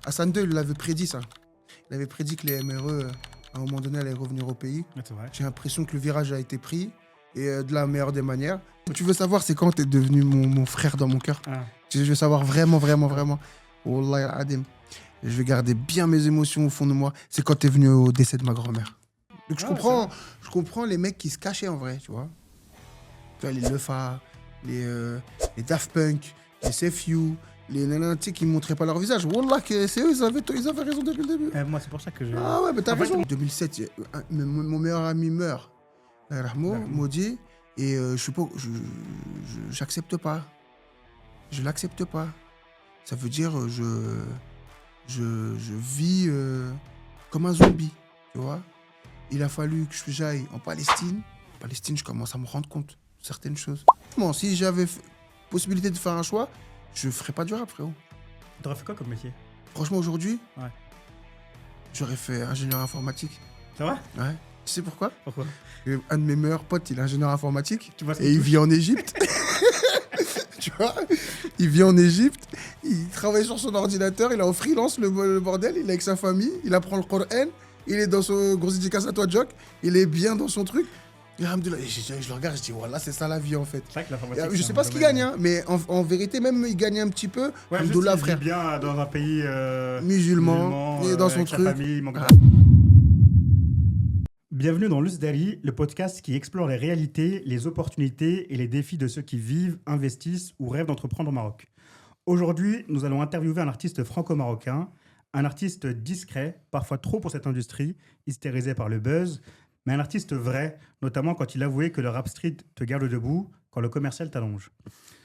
Hassan II, il l'avait prédit ça. Il avait prédit que les MRE, à un moment donné, allaient revenir au pays. C'est vrai. J'ai l'impression que le virage a été pris et de la meilleure des manières. Tu veux savoir, c'est quand t'es devenu mon frère dans mon cœur. Je veux savoir vraiment. Wallah adim. Je vais garder bien mes émotions au fond de moi. C'est quand t'es venu au décès de ma grand-mère. Donc je comprends les mecs qui se cachaient en vrai, tu vois. Tu vois, les Lefa, les Daft Punk, les CFU, les nanas, tu sais, qui ne montraient pas leur visage. Wallah, que c'est eux, ils avaient raison depuis le début. Moi, c'est pour ça que je... Ah ouais, mais t'as raison. En 2007, mon meilleur ami meurt. Maudit. Et j'accepte pas. Je l'accepte pas. Ça veut dire, je vis comme un zombie, tu vois. Il a fallu que j'aille en Palestine. En Palestine, je commence à me rendre compte de certaines choses. Bon, si j'avais possibilité de faire un choix, je ferais pas du rap, frérot. T'aurais fait quoi comme métier? Franchement, aujourd'hui, ouais. J'aurais fait ingénieur informatique. C'est vrai? Ouais. Tu sais pourquoi? Pourquoi? Un de mes meilleurs potes, il est ingénieur informatique. Tu vois et il vit en Égypte. Tu vois? Il vit en Égypte. Il travaille sur son ordinateur. Il est en freelance, le bordel. Il est avec sa famille. Il apprend le Coran. Il est dans son gros dédicace à toi, Jock. Il est bien dans son truc. Et je le regarde, je dis, voilà, c'est ça la vie en fait. C'est vrai que l'informatique, je sais pas ce qu'il gagne, hein, mais en vérité, même il gagne un petit peu. Ouais, Alhamdoulilah, frère. Il vit bien dans un pays musulman, et dans son truc. Famille, Bienvenue dans Lusdari, le podcast qui explore les réalités, les opportunités et les défis de ceux qui vivent, investissent ou rêvent d'entreprendre au Maroc. Aujourd'hui, nous allons interviewer un artiste franco-marocain, un artiste discret, parfois trop pour cette industrie, hystérisé par le buzz, mais un artiste vrai, notamment quand il avouait que le rap street te garde debout quand le commercial t'allonge.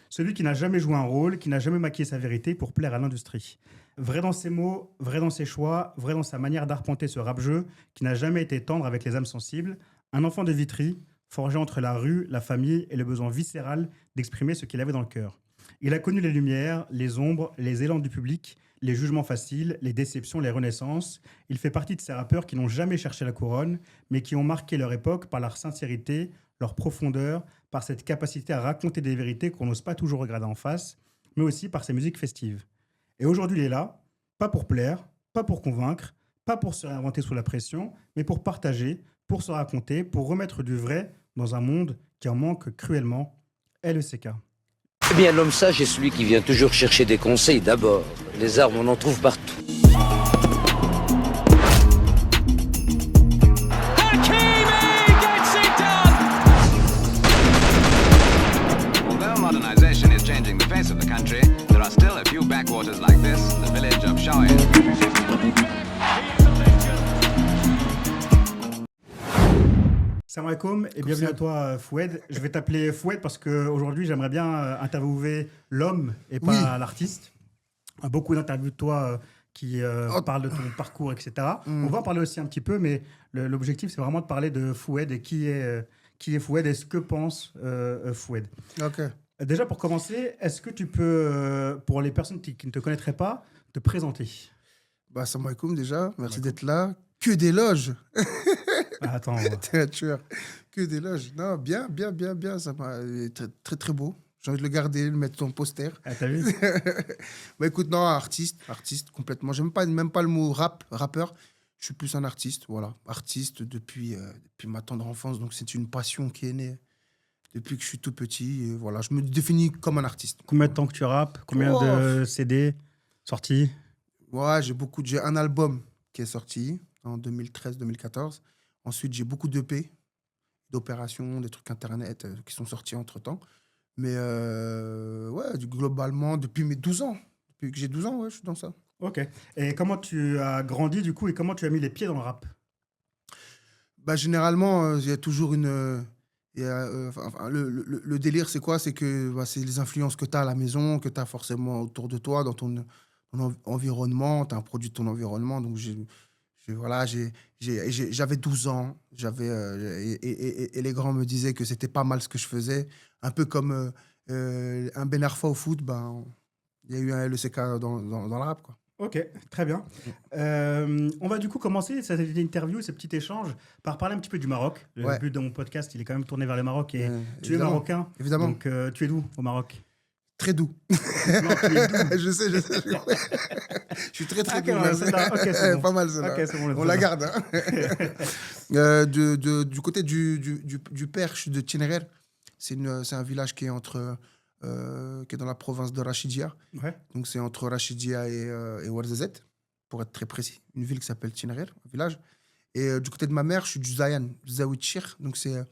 Celui qui n'a jamais joué un rôle, qui n'a jamais maquillé sa vérité pour plaire à l'industrie. Vrai dans ses mots, vrai dans ses choix, vrai dans sa manière d'arpenter ce rap-jeu, qui n'a jamais été tendre avec les âmes sensibles. Un enfant de Vitry, forgé entre la rue, la famille et le besoin viscéral d'exprimer ce qu'il avait dans le cœur. Il a connu les lumières, les ombres, les élans du public, les jugements faciles, les déceptions, les renaissances. Il fait partie de ces rappeurs qui n'ont jamais cherché la couronne, mais qui ont marqué leur époque par leur sincérité, leur profondeur, par cette capacité à raconter des vérités qu'on n'ose pas toujours regarder en face, mais aussi par ses musiques festives. Et aujourd'hui, il est là, pas pour plaire, pas pour convaincre, pas pour se réinventer sous la pression, mais pour partager, pour se raconter, pour remettre du vrai dans un monde qui en manque cruellement. LECK. Eh bien, l'homme sage est celui qui vient toujours chercher des conseils d'abord. Les armes, on en trouve partout. Although modernization is changing the face of the country, there are still a few backwaters like this, the village of Shawen. Salam alaikum et bienvenue à toi Foued. Je vais t'appeler Foued parce qu'aujourd'hui j'aimerais bien interviewer l'homme et pas l'artiste. Beaucoup d'interviews de toi qui parlent de ton parcours, etc. On va en parler aussi un petit peu, mais l'objectif c'est vraiment de parler de Foued et qui est Foued et ce que pense Foued. Ok. Déjà pour commencer, est-ce que tu peux, pour les personnes qui ne te connaîtraient pas, te présenter? Salam alaikum déjà, merci d'être là. Que d'éloges. Attends. T'es un tueur. Que d'éloges. Non, bien. Ça m'a très, très, très beau. J'ai envie de le garder, le mettre sur mon poster. Ah, t'as vu? Écoute, non, artiste complètement. J'aime même pas le mot rappeur. Je suis plus un artiste, voilà. Artiste depuis ma tendre enfance. Donc, c'est une passion qui est née depuis que je suis tout petit. Et voilà, je me définis comme un artiste. Combien de temps que tu rappes? Combien de CD sortis? Ouais, j'ai un album qui est sorti en 2013-2014. Ensuite, j'ai beaucoup d'EP, d'opérations, des trucs internet qui sont sortis entre-temps. Mais globalement, depuis mes 12 ans. Depuis que j'ai 12 ans, je suis dans ça. Ok. Et comment tu as grandi, du coup, et comment tu as mis les pieds dans le rap? Généralement, il y a toujours une... le délire, c'est quoi? C'est que c'est les influences que tu as à la maison, que tu as forcément autour de toi, dans ton environnement. Tu as un produit de ton environnement. Donc, j'avais 12 ans, et les grands me disaient que c'était pas mal ce que je faisais. Un peu comme un Ben Arfa au foot, il y a eu un LECK dans le rap, quoi. Ok, très bien. On va du coup commencer cette interview, ce petit échange, par parler un petit peu du Maroc. Le but de mon podcast, il est quand même tourné vers le Maroc. Et tu es marocain. Évidemment. Donc, tu es d'où au Maroc? Très doux. Non, tu es doux. Je sais. Je suis très, très doux. Ok, Merci. c'est bon. Pas mal, celle-là. Ok, c'est bon, On la garde. Du côté du Perche de Tinerer, c'est un village qui est qui est dans la province de Rachidia. Ouais. Donc, c'est entre Rachidia et Ouarzazate, pour être très précis. Une ville qui s'appelle Tinerer, un village. Et du côté de ma mère, je suis du Zayan, Zawichir. Donc, c'est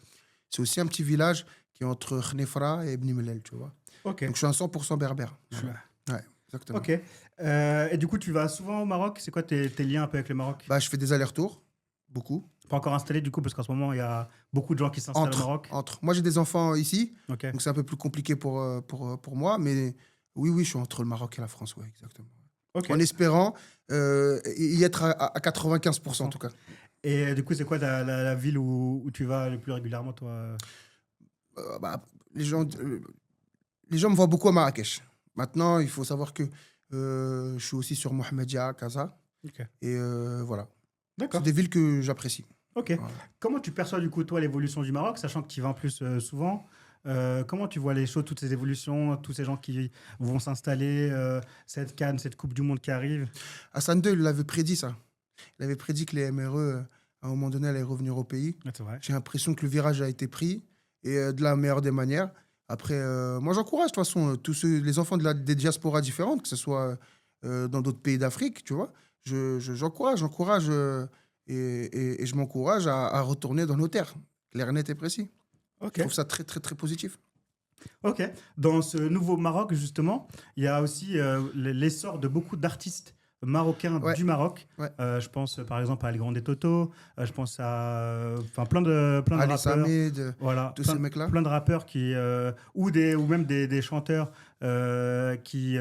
aussi un petit village qui est entre Khnefra et Bni Mellel, tu vois. Ok. Donc, je suis un 100% berbère. Ouais, exactement. Ok. Et du coup, tu vas souvent au Maroc? C'est quoi tes liens un peu avec le Maroc? Je fais des allers-retours, beaucoup. Pas encore installé du coup, parce qu'en ce moment, il y a beaucoup de gens qui s'installent au Maroc. Moi, j'ai des enfants ici, Ok. donc c'est un peu plus compliqué pour moi. Mais oui, je suis entre le Maroc et la France, ouais, exactement. Ok. En espérant y être à 95% en tout cas. Et du coup, c'est quoi la ville où tu vas le plus régulièrement, toi? Les gens me voient beaucoup à Marrakech. Maintenant, il faut savoir que je suis aussi sur Mohamedia, Casa. Ok. Et voilà. D'accord. C'est des villes que j'apprécie. Ok. Voilà. Comment tu perçois du coup, toi, l'évolution du Maroc, sachant que tu y vas en plus souvent? Comment tu vois les choses, toutes ces évolutions, tous ces gens qui vont s'installer, cette CAN, cette Coupe du Monde qui arrive? Hassan II, il avait prédit ça. Il avait prédit que les MRE, à un moment donné, allaient revenir au pays. C'est vrai. J'ai l'impression que le virage a été pris et de la meilleure des manières. Après, moi, j'encourage de toute façon tous les enfants des diasporas différentes, que ce soit dans d'autres pays d'Afrique, tu vois. J'encourage et je m'encourage à retourner dans nos terres. Clair, net et précis. Ok. Je trouve ça très, très, très positif. Ok. Dans ce nouveau Maroc, justement, il y a aussi l'essor de beaucoup d'artistes marocains du Maroc. Ouais. Je pense par exemple à El Grande Toto, je pense à plein de Ali rappeurs. Samid, Voilà, tous ces mecs-là. plein de rappeurs ou même des chanteurs qui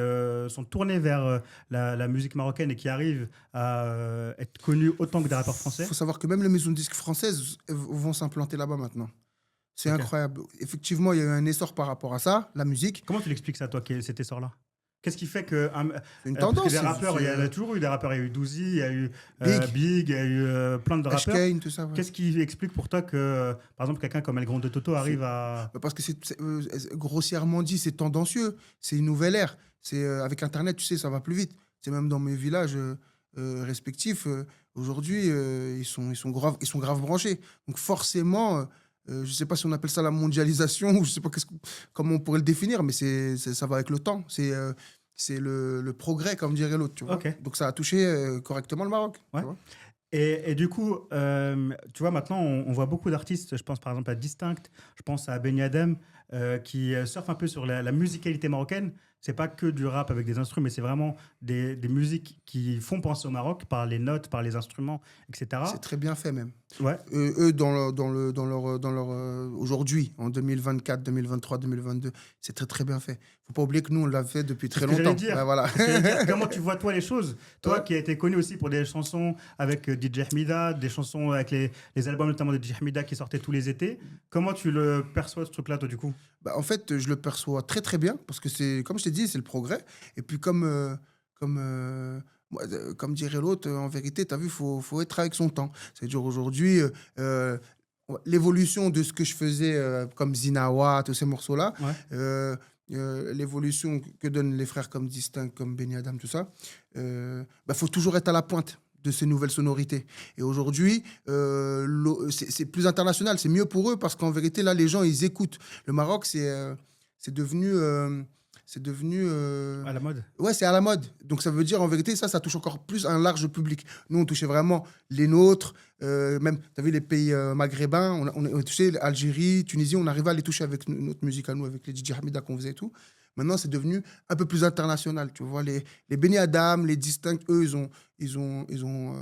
sont tournés vers la musique marocaine et qui arrivent à être connus autant que des rappeurs français. Il faut savoir que même les maisons de disques françaises vont s'implanter là-bas maintenant. C'est incroyable. Effectivement, il y a eu un essor par rapport à ça, la musique. Comment tu l'expliques ça, toi, cet essor-là? Qu'est-ce qui fait que une tendance, des rappeurs, il y a toujours eu des rappeurs, il y a eu Douzi, il y a eu Big, il y a eu plein de rappeurs. Kane, tout ça. Ouais. Qu'est-ce qui explique pour toi que, par exemple, quelqu'un comme El Grande Toto arrive à... Parce que grossièrement dit, c'est tendancieux. C'est une nouvelle ère. Avec Internet, tu sais, ça va plus vite. C'est même dans mes villages respectifs. Aujourd'hui, ils sont grave branchés. Donc forcément... je ne sais pas si on appelle ça la mondialisation ou je ne sais pas comment on pourrait le définir, mais ça va avec le temps. C'est le progrès, comme dirait l'autre. Tu vois. Okay. Donc ça a touché correctement le Maroc. Ouais. Tu vois. Et du coup, tu vois, maintenant, on voit beaucoup d'artistes. Je pense par exemple à Distinct, je pense à Beni Adam, qui surfent un peu sur la musicalité marocaine. C'est pas que du rap avec des instruments, mais c'est vraiment des musiques qui font penser au Maroc par les notes, par les instruments, etc. C'est très bien fait même. Ouais. Eux, dans leur aujourd'hui, en 2024, 2023, 2022, c'est très très bien fait. Faut pas oublier que nous on l'a fait depuis très longtemps. Dire. Voilà. Comment tu vois toi les choses? Toi qui as été connu aussi pour des chansons avec DJ Hamida, des chansons avec les albums notamment de DJ Hamida qui sortaient tous les étés. Comment tu le perçois ce truc-là toi du coup? En fait, je le perçois très très bien parce que c'est, comme je t'ai dit, c'est le progrès. Et puis comme dirait l'autre, en vérité, tu as vu, faut être avec son temps. C'est-à-dire aujourd'hui, l'évolution de ce que je faisais comme Zinawa, tous ces morceaux-là, l'évolution que donnent les frères comme Distinct, comme Beni Adam, tout ça, faut toujours être à la pointe de ces nouvelles sonorités. Et aujourd'hui, c'est plus international, c'est mieux pour eux parce qu'en vérité, là, les gens, ils écoutent. Le Maroc, c'est devenu... à la mode. Ouais, c'est à la mode. Donc ça veut dire, en vérité, ça touche encore plus un large public. Nous, on touchait vraiment les nôtres, même, tu as vu, les pays maghrébins, on touchait Algérie, Tunisie, on arrivait à les toucher avec notre musique à nous, avec les DJ Hamida qu'on faisait et tout. Maintenant, c'est devenu un peu plus international. Tu vois, les Beni Adam, les Distincts, eux, ils ont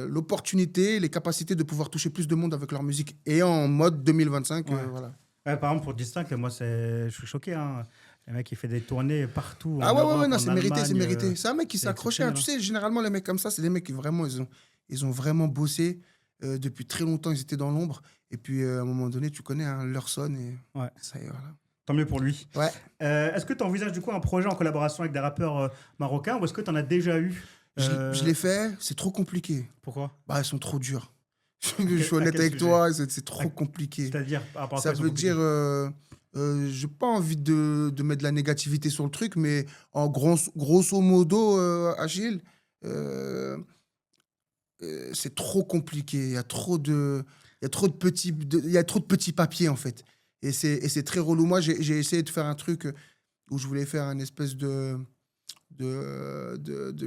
l'opportunité, les capacités de pouvoir toucher plus de monde avec leur musique. Et en mode 2025, voilà. Ouais, par exemple, pour Distinct, moi, je suis choqué. Hein. Le mec, il fait des tournées partout. Ah ouais, non, c'est mérité, Allemagne, c'est mérité. C'est un mec qui s'accrochait. Hein. Tu sais, généralement, les mecs comme ça, c'est des mecs qui vraiment, ils ont vraiment bossé. Depuis très longtemps, ils étaient dans l'ombre. Et puis, à un moment donné, tu connais, hein, leur sonne et ça y est, voilà. Tant mieux pour lui. Ouais. Est-ce que tu envisages du coup un projet en collaboration avec des rappeurs marocains ou est-ce que tu en as déjà eu? Je l'ai fait, c'est trop compliqué. Pourquoi? Ils sont trop durs. Je suis honnête avec toi, c'est trop compliqué. C'est-à-dire, ça veut dire, J'ai pas envie de mettre de la négativité sur le truc, mais grosso modo, Achille, euh, c'est trop compliqué. Il y a trop de petits papiers, en fait. Et c'est très relou. Moi, j'ai essayé de faire un truc où je voulais faire un espèce de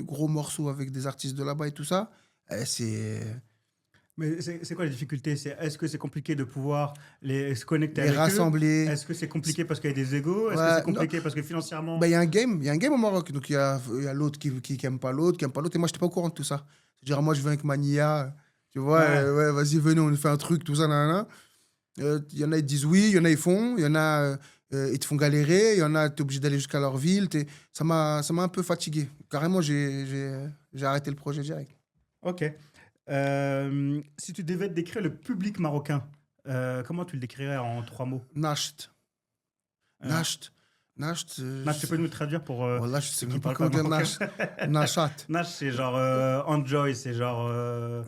gros morceau avec des artistes de là-bas et tout ça. C'est Mais c'est quoi les difficultés? Est-ce que c'est compliqué de pouvoir se connecter les avec eux? rassembler. Est-ce que c'est compliqué parce qu'il y a des égos? Est-ce que Ouais, c'est compliqué parce que financièrement... bah, il y a un game au Maroc. Donc, il y a l'autre qui aime pas l'autre, qui aime pas l'autre. Et moi, je n'étais pas au courant de tout ça. C'est-à-dire, moi, je viens avec Mania. Tu vois, Ouais. ouais, vas-y, venez, on fait un truc, tout ça, nanana. Il y en a, ils disent oui, il y en a, ils font. Il y en a, ils te font galérer. Il y en a, tu es obligé d'aller jusqu'à leur ville. Ça m'a un peu fatigué. Carrément, j'ai arrêté le projet direct. Ok. Si tu devais décrire le public marocain, comment tu le décrirais en 3 mots? Nasht. Euh, Nasht. Nasht. Nash, tu peux nous traduire pour Wallah, je sais ceux qui même pas parlent comment dire marocain? Nasht. Nashat. Nash, c'est genre enjoy, c'est genre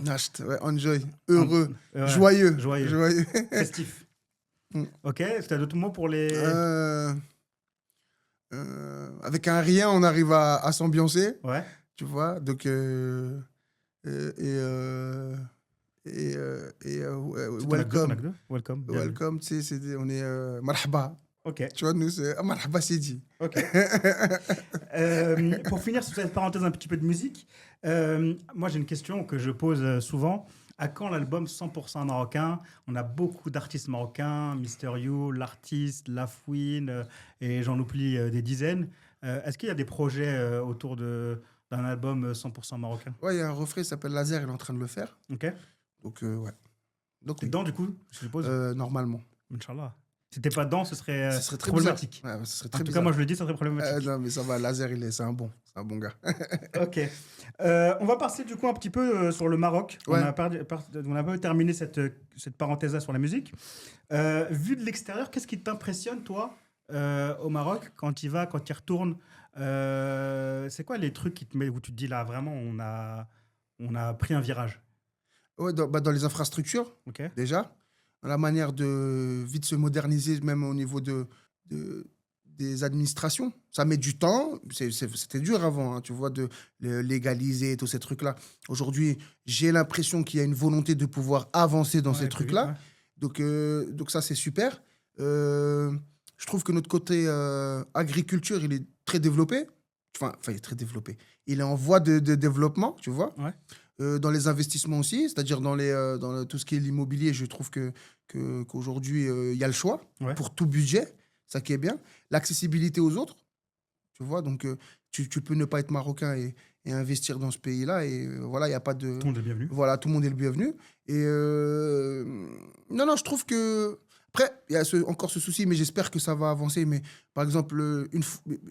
Nasht. Ouais, enjoy. Heureux. ouais, Joyeux. joyeux. Festif. Mm. Ok, est-ce que tu as d'autres mots pour les... Avec un rien, on arrive à s'ambiancer, Ouais. tu vois. Donc, ouais, C'est ton welcome. anecdote? Welcome. Bien vu. Welcome, tu sais, on est marhaba. Ok. Tu vois, nous, c'est marhaba, c'est dit. Ok. Pour finir sur cette parenthèse un petit peu de musique, moi j'ai une question que je pose souvent. À quand l'album 100% marocain? On a beaucoup d'artistes marocains, Mister You, l'artiste, Lafouine, et j'en oublie des dizaines. Est-ce qu'il y a des projets autour d'un album 100% marocain? Ouais, il y a un refrain qui s'appelle Laser, il est en train de le faire. Ok. Donc, ouais. Donc, T'es oui. dedans du coup, je suppose? Normalement. Inch'Allah. Si t'es pas dedans, ce serait Ce serait très problématique. bizarre. Ouais, ce serait En très tout cas, bizarre. moi je le dis, ça serait problématique. Non, mais ça va, Laser, c'est un bon gars. Ok. On va passer du coup un petit peu sur le Maroc. Ouais. On a pas terminé cette parenthèse-là sur la musique. Vu de l'extérieur, qu'est-ce qui t'impressionne, toi, au Maroc, quand tu y vas, quand tu y retournes? C'est quoi les trucs où tu te dis là, vraiment, on a pris un virage? Ouais, dans les infrastructures, Ok. déjà. La manière de vite se moderniser, même au niveau des administrations. Ça met du temps. C'était dur avant, hein, tu vois, de légaliser tous ces trucs-là. Aujourd'hui, j'ai l'impression qu'il y a une volonté de pouvoir avancer dans ces Ouais, trucs-là. plus vite, Donc ça, c'est super. Je trouve que notre côté agriculture, il est très développé. Enfin, il est très développé. Il est en voie de développement, tu vois. Ouais. Dans les investissements aussi, c'est-à-dire dans tout ce qui est l'immobilier, je trouve qu'aujourd'hui, il y a le choix pour tout budget, ça qui est bien. L'accessibilité aux autres, tu vois, donc tu peux ne pas être marocain et investir dans ce pays-là, et voilà, il n'y a pas de... Tout le monde est bienvenu. Voilà, tout le monde est le bienvenu. Et non, je trouve que... Après, il y a encore ce souci, mais j'espère que ça va avancer. Mais par exemple,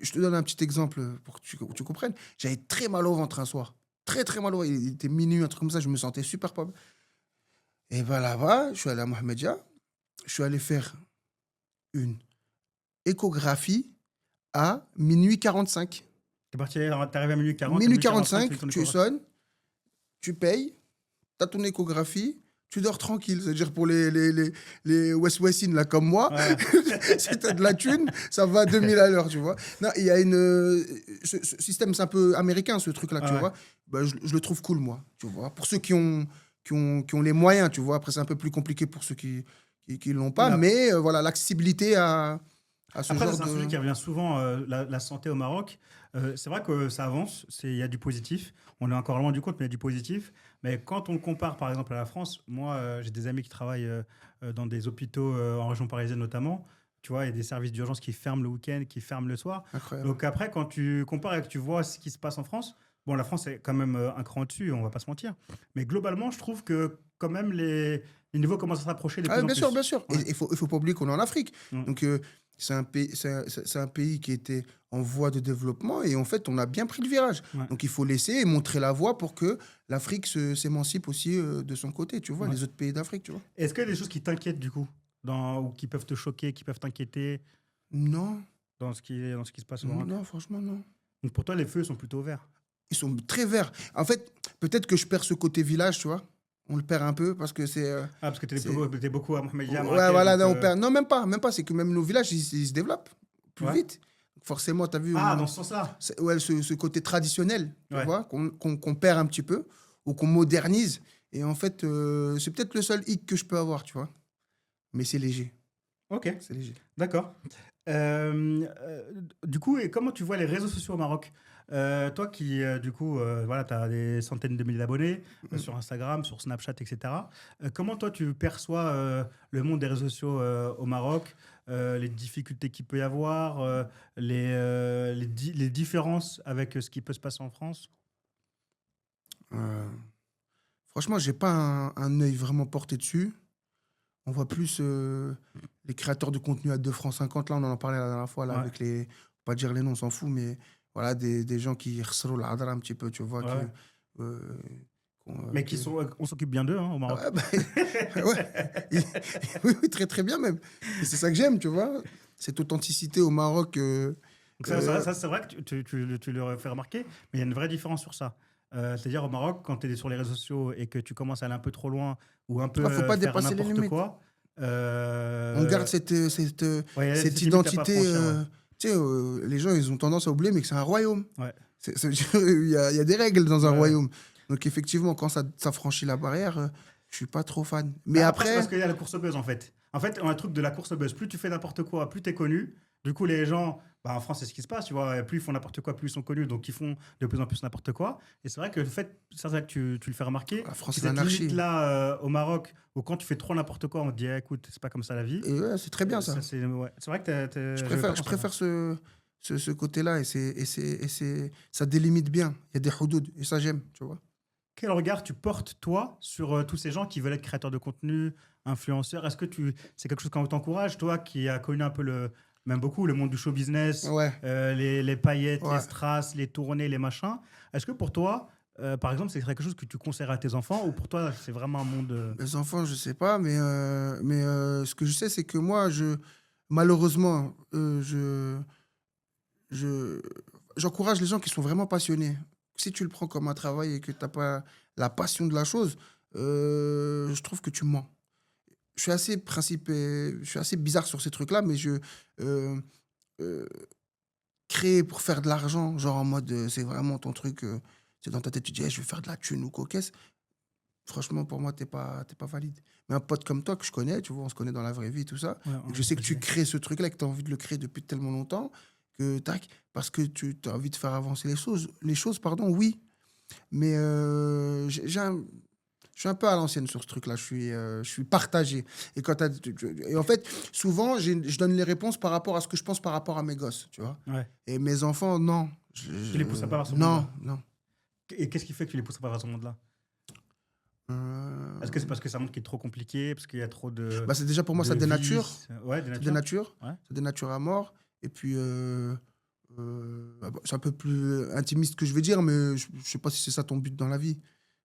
je te donne un petit exemple pour que tu comprennes. J'avais très mal au ventre un soir. Très, très mal au ventre. Il était minuit, un truc comme ça. Je me sentais super pas bien. Et ben là-bas, je suis allé à Mohamedia. Je suis allé faire une échographie à minuit 45. T'es arrivé à minuit 40. Minuit à 45, tu tu sonnes, tu payes, tu as ton échographie, tu dors tranquille. C'est-à-dire pour les West-Westines, là, comme moi, Ouais. si tu as de la thune, ça va à 2000 à l'heure, tu vois. Non, il y a ce système, c'est un peu américain, ce truc-là, tu vois. Bah, je le trouve cool, moi, tu vois. Pour ceux qui ont les moyens, tu vois. Après, c'est un peu plus compliqué pour ceux qui l'ont pas. Ouais. Mais voilà, l'accessibilité à ce Après, genre c'est un de... sujet qui revient souvent, la santé au Maroc. C'est vrai que ça avance, il y a du positif. On est encore loin du compte, mais il y a du positif. Mais quand on le compare, par exemple, à la France, moi, j'ai des amis qui travaillent dans des hôpitaux en région parisienne notamment. Tu vois, il y a des services d'urgence qui ferment le week-end, qui ferment le soir. Incroyable. Donc après, quand tu compares et que tu vois ce qui se passe en France, bon, la France est quand même un cran au-dessus, on va pas se mentir. Mais globalement, je trouve que quand même les niveaux commencent à se rapprocher de plus en bien plus. sûr, bien sûr. Ouais. Il faut pas oublier qu'on est en Afrique. Mm. Donc, c'est un pays qui était en voie de développement et en fait, on a bien pris le virage. Ouais. Donc, il faut laisser et montrer la voie pour que l'Afrique s'émancipe aussi de son côté, tu vois, Ouais. les autres pays d'Afrique, tu vois. Est-ce qu'il y a des choses qui t'inquiètent du coup ou qui peuvent te choquer, qui peuvent t'inquiéter Non, dans ce qui se passe au Maroc? non, franchement, non. Donc pour toi, les feux sont plutôt verts. Ils sont très verts. En fait, peut-être que je perds ce côté village, tu vois. On le perd un peu parce que c'est... parce que t'es beaucoup à Mohamedia. Ouais, voilà, non, on perd. Non, même pas. C'est que même nos villages, ils se développent plus vite. Forcément, tu as vu... dans ce sens-là. Ouais, ce côté traditionnel, tu Ouais. vois, qu'on perd un petit peu ou qu'on modernise. Et en fait, c'est peut-être le seul hic que je peux avoir, tu vois. Mais c'est léger. Ok, C'est léger. d'accord. Du coup, et comment tu vois les réseaux sociaux au Maroc? Toi qui, du coup, voilà, tu as des centaines de milliers d'abonnés sur Instagram, sur Snapchat, etc. Comment toi, tu perçois le monde des réseaux sociaux au Maroc, les difficultés qu'il peut y avoir, les différences avec ce qui peut se passer en France? Franchement, j'ai pas un œil vraiment porté dessus. On voit plus les créateurs de contenu à 2 francs 50. Là, on en parlait la dernière fois, là, Ouais. avec les... Pas dire les noms, on s'en fout, mais voilà, des gens qui resserrent l'adra un petit peu, tu vois. Ouais. Mais qui sont, on s'occupe bien d'eux au Maroc. ouais. Oui, très très bien même. Et c'est ça que j'aime, tu vois. Cette authenticité au Maroc. Donc ça, c'est vrai que tu le fais remarquer, mais il y a une vraie différence sur ça. C'est-à-dire au Maroc, quand tu es sur les réseaux sociaux et que tu commences à aller un peu trop loin ou un peu faut pas faire dépasser les n'importe limites. quoi. On garde cette cette identité. Ouais. Tu sais, les gens, ils ont tendance à oublier, mais que c'est un royaume. Ouais. Ça veut dire, il y a des règles dans un Ouais. royaume. Donc, effectivement, quand ça franchit la barrière, je suis pas trop fan. Mais Bah, après. c'est parce qu'il y a la course au buzz, en fait. En fait, on a un truc de la course au buzz. Plus tu fais n'importe quoi, plus tu es connu. Du coup, les gens, en France, c'est ce qui se passe, tu vois. Plus ils font n'importe quoi, plus ils sont connus. Donc, ils font de plus en plus n'importe quoi. Et c'est vrai que le fait, c'est vrai que tu le fais remarquer. La France, c'est c'est cette l'anarchie. limite-là au Maroc, où quand tu fais trop n'importe quoi, on te dit, écoute, c'est pas comme ça la vie. Et ouais, c'est très bien ça. C'est vrai que Je préfère ce côté-là et ça délimite bien. Il y a des houdoud et ça, j'aime, tu vois. Quel regard tu portes, toi, sur tous ces gens qui veulent être créateurs de contenu, influenceurs? Est-ce que c'est quelque chose qu'on t'encourage, toi, qui as connu un peu même beaucoup le monde du show business, Ouais. les paillettes, Ouais. les strass, les tournées, les machins? Est-ce que pour toi, par exemple, c'est quelque chose que tu conseillerais à tes enfants ou pour toi, c'est vraiment un monde... Les enfants, je sais pas, mais ce que je sais, c'est que moi, malheureusement, j'encourage les gens qui sont vraiment passionnés. Si tu le prends comme un travail et que tu n'as pas la passion de la chose, je trouve que tu mens. Je suis assez bizarre sur ces trucs-là, mais créer pour faire de l'argent, genre en mode, c'est vraiment ton truc, c'est dans ta tête, tu dis, je vais faire de la thune ou cocasse. Franchement, pour moi, t'es pas valide. Mais un pote comme toi que je connais, tu vois, on se connaît dans la vraie vie, tout ça. Ouais, Et je sais que tu crées ce truc-là, que tu as envie de le créer depuis tellement longtemps, que parce que tu as envie de faire avancer les choses. Les choses, pardon, oui. Mais je suis un peu à l'ancienne sur ce truc-là. Je suis partagé. Et, et en fait, souvent, je donne les réponses par rapport à ce que je pense par rapport à mes gosses, tu vois. Ouais. Et mes enfants, non. Tu les pousses pas vers ce Non, monde-là. non. Et qu'est-ce qui fait que tu les pousses pas vers ce monde-là? Est-ce que c'est parce que c'est un monde qui est trop compliqué, parce qu'il y a trop de... C'est déjà pour moi, ça dénature. Ouais, Ça dénature. Ouais. Ça dénature à mort. Et puis, c'est un peu plus intimiste que je vais dire, mais je sais pas si c'est ça ton but dans la vie.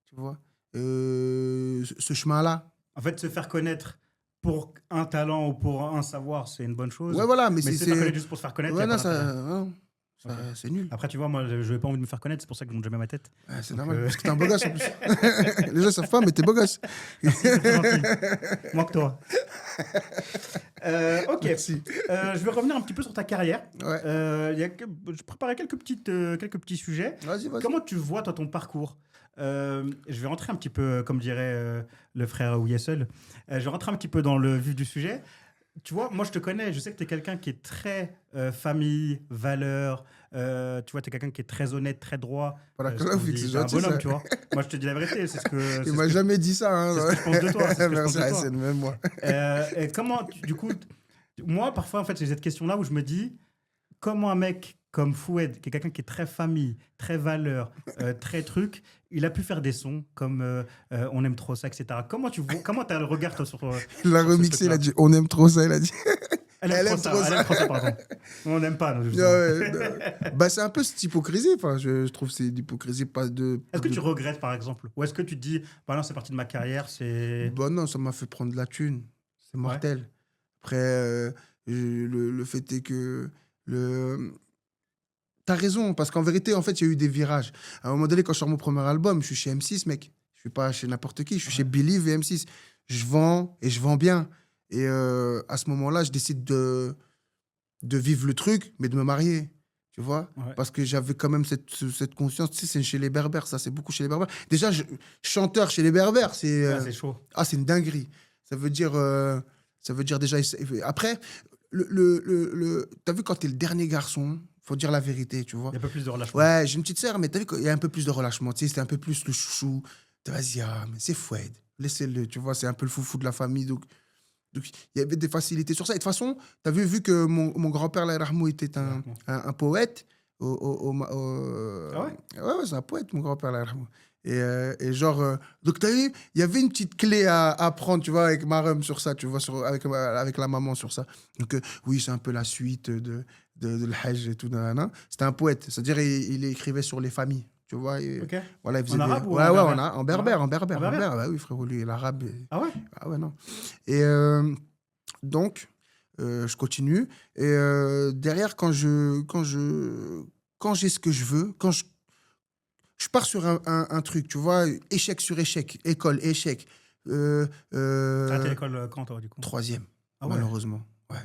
Tu vois ce chemin-là. En fait, se faire connaître pour un talent ou pour un savoir, c'est une bonne chose. Ouais, voilà, mais se faire connaître juste pour se faire connaître, Ouais, y a non, pas d'intérêt. non, Ok. c'est nul. Après, tu vois, moi, je n'ai pas envie de me faire connaître, c'est pour ça que je monte jamais ma tête. Ouais, c'est Donc, normal, parce que t'es un beau gosse en plus. Les gens savent pas, mais t'es beau gosse. C'est gentil. Moins que toi. Ok. Merci. Je vais revenir un petit peu sur ta carrière. Ouais. Je préparais quelques petits sujets. Vas-y. Comment tu vois, toi, ton parcours? Je vais rentrer un petit peu, comme dirait le frère Ouyassel, je vais rentrer un petit peu dans le vif du sujet. Tu vois, moi, je te connais, je sais que tu es quelqu'un qui est très famille, valeurs. Tu vois, tu es quelqu'un qui est très honnête, très droit. Voilà, C'est un gentil, bonhomme, ça. tu vois. Moi, je te dis la vérité, c'est ce que... Il m'a jamais dit ça. Hein, c'est ce que je pense de toi. C'est ce que je pense Merci, de toi. Hassan, même moi. Et comment, du coup, moi, parfois, en fait, j'ai cette question-là où je me dis, comment un mec comme Foued, qui est quelqu'un qui est très famille, très valeur, très truc, il a pu faire des sons comme On aime trop ça, etc. Comment tu as le regard, toi, sur Il l'a sur ce remixé, il truc-là? a dit on aime trop ça, il a dit. Elle aime trop ça, pardon. On n'aime pas. nous, justement. C'est un peu cette hypocrisie. Enfin, je trouve que c'est d'hypocrisie, pas de. Est-ce que tu regrettes, par exemple? Ou est-ce que tu te dis, bah non, c'est parti de ma carrière, c'est... Bon, non, ça m'a fait prendre de la thune. C'est mortel. Après, le fait est que. T'as raison, parce qu'en vérité, en fait, il y a eu des virages. À un moment donné, quand je sors mon premier album, je suis chez M6, mec. Je suis pas chez n'importe qui. Je suis chez Believe et M6. Je vends et je vends bien. Et à ce moment-là, je décide de vivre le truc, mais de me marier. Tu vois, parce que j'avais quand même cette conscience. Tu sais, c'est chez les Berbères, ça, c'est beaucoup chez les Berbères. Déjà, chanteur chez les Berbères, c'est chaud. Ah, c'est une dinguerie. Ça veut dire déjà. Après, t'as vu quand t'es le dernier garçon, faut dire la vérité, tu vois. Il y a un peu plus de relâchement. Ouais, j'ai une petite sœur, mais t'as vu qu'il y a un peu plus de relâchement. Tu sais, c'était un peu plus le chouchou. Vas-y, mais c'est Foued. Laissez-le, tu vois, c'est un peu le foufou de la famille. Donc il y avait des facilités sur ça. Et de toute façon, tu as vu que mon grand-père, là, Rahmou, était un poète. Ah ouais? Ouais, c'est un poète, mon grand-père, là, Rahmou. Et genre, donc tu as vu, il y avait une petite clé à prendre, tu vois, avec Marem sur ça, tu vois, avec la maman sur ça. Donc oui, c'est un peu la suite de l'Hajj et tout. C'était un poète, c'est-à-dire il écrivait sur les familles. Tu vois, voilà, il faisait en arabe ou ouais, en ouais, berbère? en berbère, en berbère. En berbère? Bah oui, frérot, lui, l'arabe. Ah ouais? Ah ouais, non. Et donc, je continue. Et derrière, quand j'ai ce que je veux, quand je pars sur un truc, tu vois, échec sur échec, école, échec. T'as arrêté l'école quand, toi, du coup? 3e, Ah ouais? malheureusement. Ouais.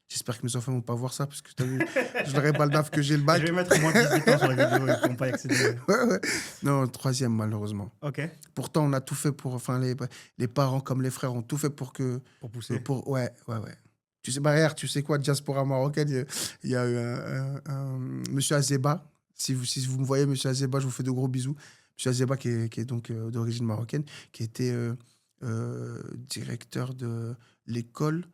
J'espère que mes enfants ne vont pas voir ça, parce que t'as vu, je leur ai pas le daf que j'ai le bac. Je vais mettre moins de 18 ans sur la vidéo, ils ne pourront pas y accéder. Ouais. Non, 3e, malheureusement. Ok. Pourtant, on a tout fait pour... Enfin, les parents comme les frères ont tout fait pour que... Pour pousser. Ouais. Tu sais, Barrière, tu sais quoi, diaspora marocaine, il y a eu un monsieur Azeba. Si vous me voyez, monsieur Azeba, je vous fais de gros bisous. Monsieur Azeba, qui est donc d'origine marocaine, qui était directeur de l'école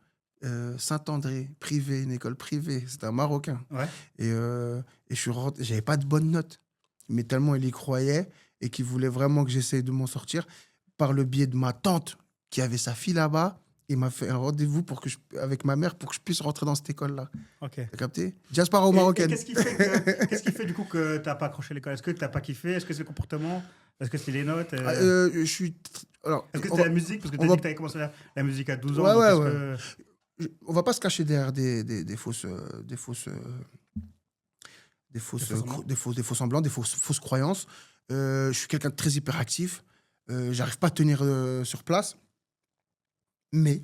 Saint-André, privée, une école privée. C'était un Marocain. Ouais. Et je suis rentré, j'avais pas de bonnes notes. Mais tellement il y croyait et qu'il voulait vraiment que j'essaye de m'en sortir, par le biais de ma tante qui avait sa fille là-bas, il m'a fait un rendez-vous avec ma mère pour que je puisse rentrer dans cette école-là. Ok. T'as capté? Diaspora au marocaine. Qu'est-ce qui fait du coup que tu n'as pas accroché l'école? Est-ce que tu n'as pas kiffé? Est-ce que c'est le comportement? Est-ce que c'est les notes? Je suis... Alors, est-ce que c'était la musique? Parce que tu as dit que tu avais commencé la musique à 12 ans. Ouais. On va pas se cacher derrière des faux semblants, des fausses croyances. Je suis quelqu'un de très hyperactif. J'arrive pas à tenir sur place. Mais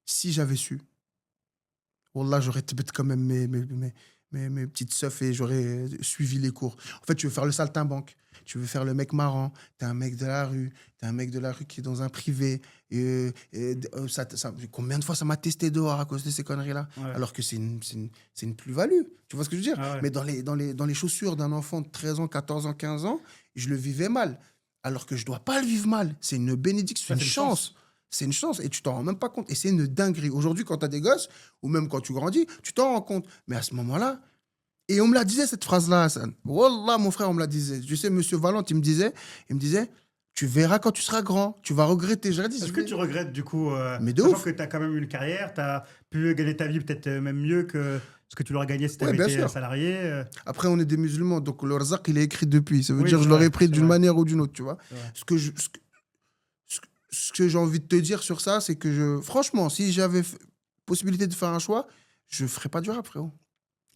si j'avais su, wallah, j'aurais peut-être quand même mes petites seufs et j'aurais suivi les cours. En fait, tu veux faire le saltimbanque, tu veux faire le mec marrant, t'es un mec de la rue, qui est dans un privé. Combien de fois ça m'a testé dehors à cause de ces conneries-là, alors que c'est une plus-value. Tu vois ce que je veux dire? Mais dans les chaussures d'un enfant de 13 ans, 14 ans, 15 ans, je le vivais mal. Alors que je dois pas le vivre mal. C'est une bénédiction, c'est une chance. C'est une chance et tu t'en rends même pas compte. Et c'est une dinguerie. Aujourd'hui, quand tu as des gosses, ou même quand tu grandis, tu t'en rends compte. Mais à ce moment-là, et on me la disait cette phrase-là, Hassan. Wallah, mon frère, on me la disait. Je sais, monsieur Valente, il me disait, tu verras quand tu seras grand, tu vas regretter. Est-ce que tu regrettes du coup, mais de sachant que tu as quand même une carrière, tu as pu gagner ta vie peut-être même mieux que ce que tu l'aurais gagné si tu avais été salarié. Après, on est des musulmans, donc le razaq, il est écrit depuis. Ça veut dire que je l'aurais pris d'une manière ou d'une autre, tu vois. Ce que j'ai envie de te dire sur ça, c'est que franchement, si j'avais possibilité de faire un choix, je ne ferais pas du rap, frérot.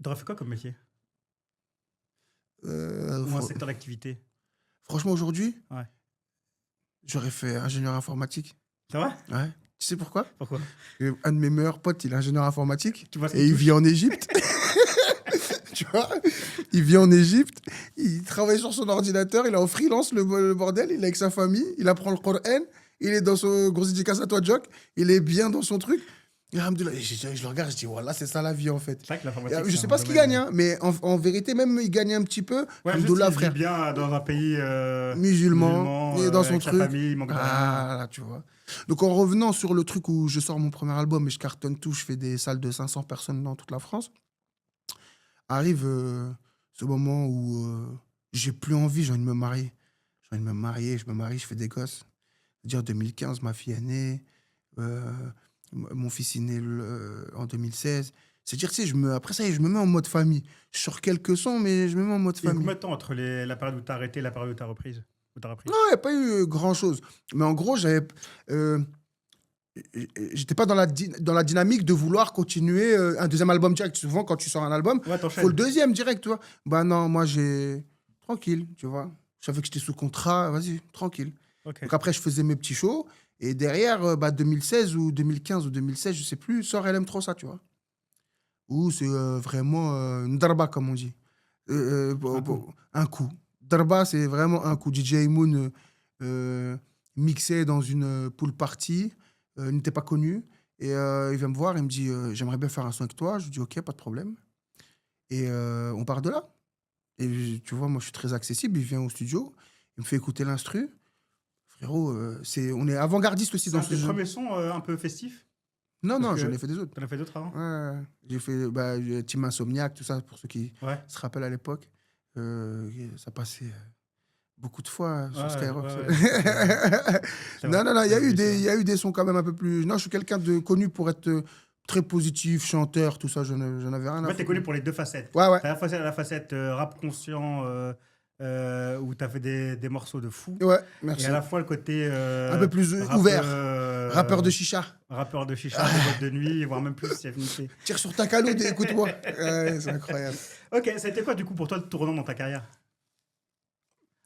Tu aurais fait quoi comme métier? Ou un secteur d'activité? Franchement, aujourd'hui, j'aurais fait ingénieur informatique. C'est vrai? Ouais. Tu sais pourquoi? Pourquoi? Un de mes meilleurs potes, il est ingénieur informatique. Tu vois et il vit en Égypte. Tu vois? Il vit en Égypte. Il travaille sur son ordinateur. Il est en freelance, le bordel. Il est avec sa famille. Il apprend le Coran. Il est dans son gros dédicace à toi, Jock. Il est bien dans son truc. Et je le regarde, je dis, voilà, c'est ça la vie en fait. C'est vrai que l'informatique, je sais pas ce qu'il gagne, hein, mais en vérité, même il gagne un petit peu. Ouais, juste il vit bien dans un pays musulman et dans son truc. Sa famille, il manque là, tu vois. Donc en revenant sur le truc où je sors mon premier album et je cartonne tout, je fais des salles de 500 personnes dans toute la France, arrive ce moment où j'ai plus envie, j'ai envie de me marier. Je me marie, je fais des gosses. C'est-à-dire 2015, ma fille est née. Mon fils est né en 2016. C'est-à-dire, tu sais, après ça, je me mets en mode famille. Je sors quelques sons, mais je me mets en mode famille. Combien de temps entre la période où tu as arrêté et la période où tu as repris? Non, il n'y a pas eu grand-chose. Mais en gros, j'étais pas dans la dynamique de vouloir continuer un deuxième album direct. Souvent, quand tu sors un album, il faut le deuxième direct, tu vois. Bah non, moi, tranquille, tu vois. Je savais que j'étais sous contrat, vas-y, tranquille. Ok. Donc après, je faisais mes petits shows. Et derrière, 2016 ou 2015 ou 2016, je sais plus, sort Elle aime trop ça, tu vois. Où c'est vraiment une darba, comme on dit. Un coup. Darba, c'est vraiment un coup. DJ Moon mixé dans une pool party, n'était pas connu. Et il vient me voir, il me dit j'aimerais bien faire un son avec toi. Je lui dis ok, pas de problème. Et on part de là. Et tu vois, moi je suis très accessible. Il vient au studio, il me fait écouter l'instru. Frérot, on est avant-gardiste aussi C'est dans un ce des jeu. premiers sons un peu festifs. Non, Parce non, que- j'en ai fait des autres. T'en as fait d'autres avant? Ouais, j'ai fait Team Insomniac, tout ça, pour ceux qui Ouais. se rappellent à l'époque. Ça passait beaucoup de fois sur Ouais, Skyrock. ouais, ça. ouais. C'est Non, vrai. non, non, il y a Ouais, eu c'est il y a eu des sons quand même un peu plus. Non, je suis quelqu'un de connu pour être très positif, chanteur, tout ça. J'en avais rien En à fait, t'es foutre. connu pour les deux facettes. Ouais, ouais. T'as la facette rap conscient où t'as fait des morceaux de fou. Ouais, Et merci. à la fois le côté. Un peu plus ouvert. Rappeur de chicha. Rappeur de chicha, de boîte de nuit, voire même plus si affinité. Tire sur ta calotte et écoute-moi. Ouais, c'est incroyable. Ok, ça a été quoi du coup pour toi de tournant dans ta carrière?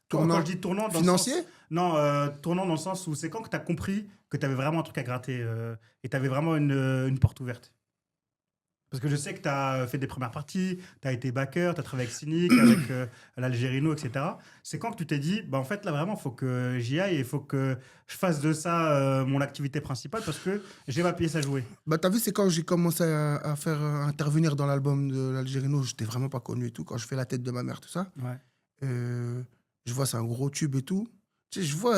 Tournant Quand je dis tournant dans financier? le sens... Non, tournant dans le sens où c'est quand que tu as compris que tu avais vraiment un truc à gratter et tu avais vraiment une porte ouverte. Parce que je sais que tu as fait des premières parties, tu as été backer, tu as travaillé avec Cynic, avec l'Algérino, etc. C'est quand que tu t'es dit, bah, en fait, là, vraiment, il faut que j'y aille et il faut que je fasse de ça mon activité principale parce que j'ai ma pièce à jouer. Bah, t'as vu, c'est quand j'ai commencé à faire intervenir dans l'album de l'Algérino, j'étais vraiment pas connu et tout. Quand je fais La tête de ma mère, tout ça, Ouais. je vois, c'est un gros tube et tout. Tu sais, je vois.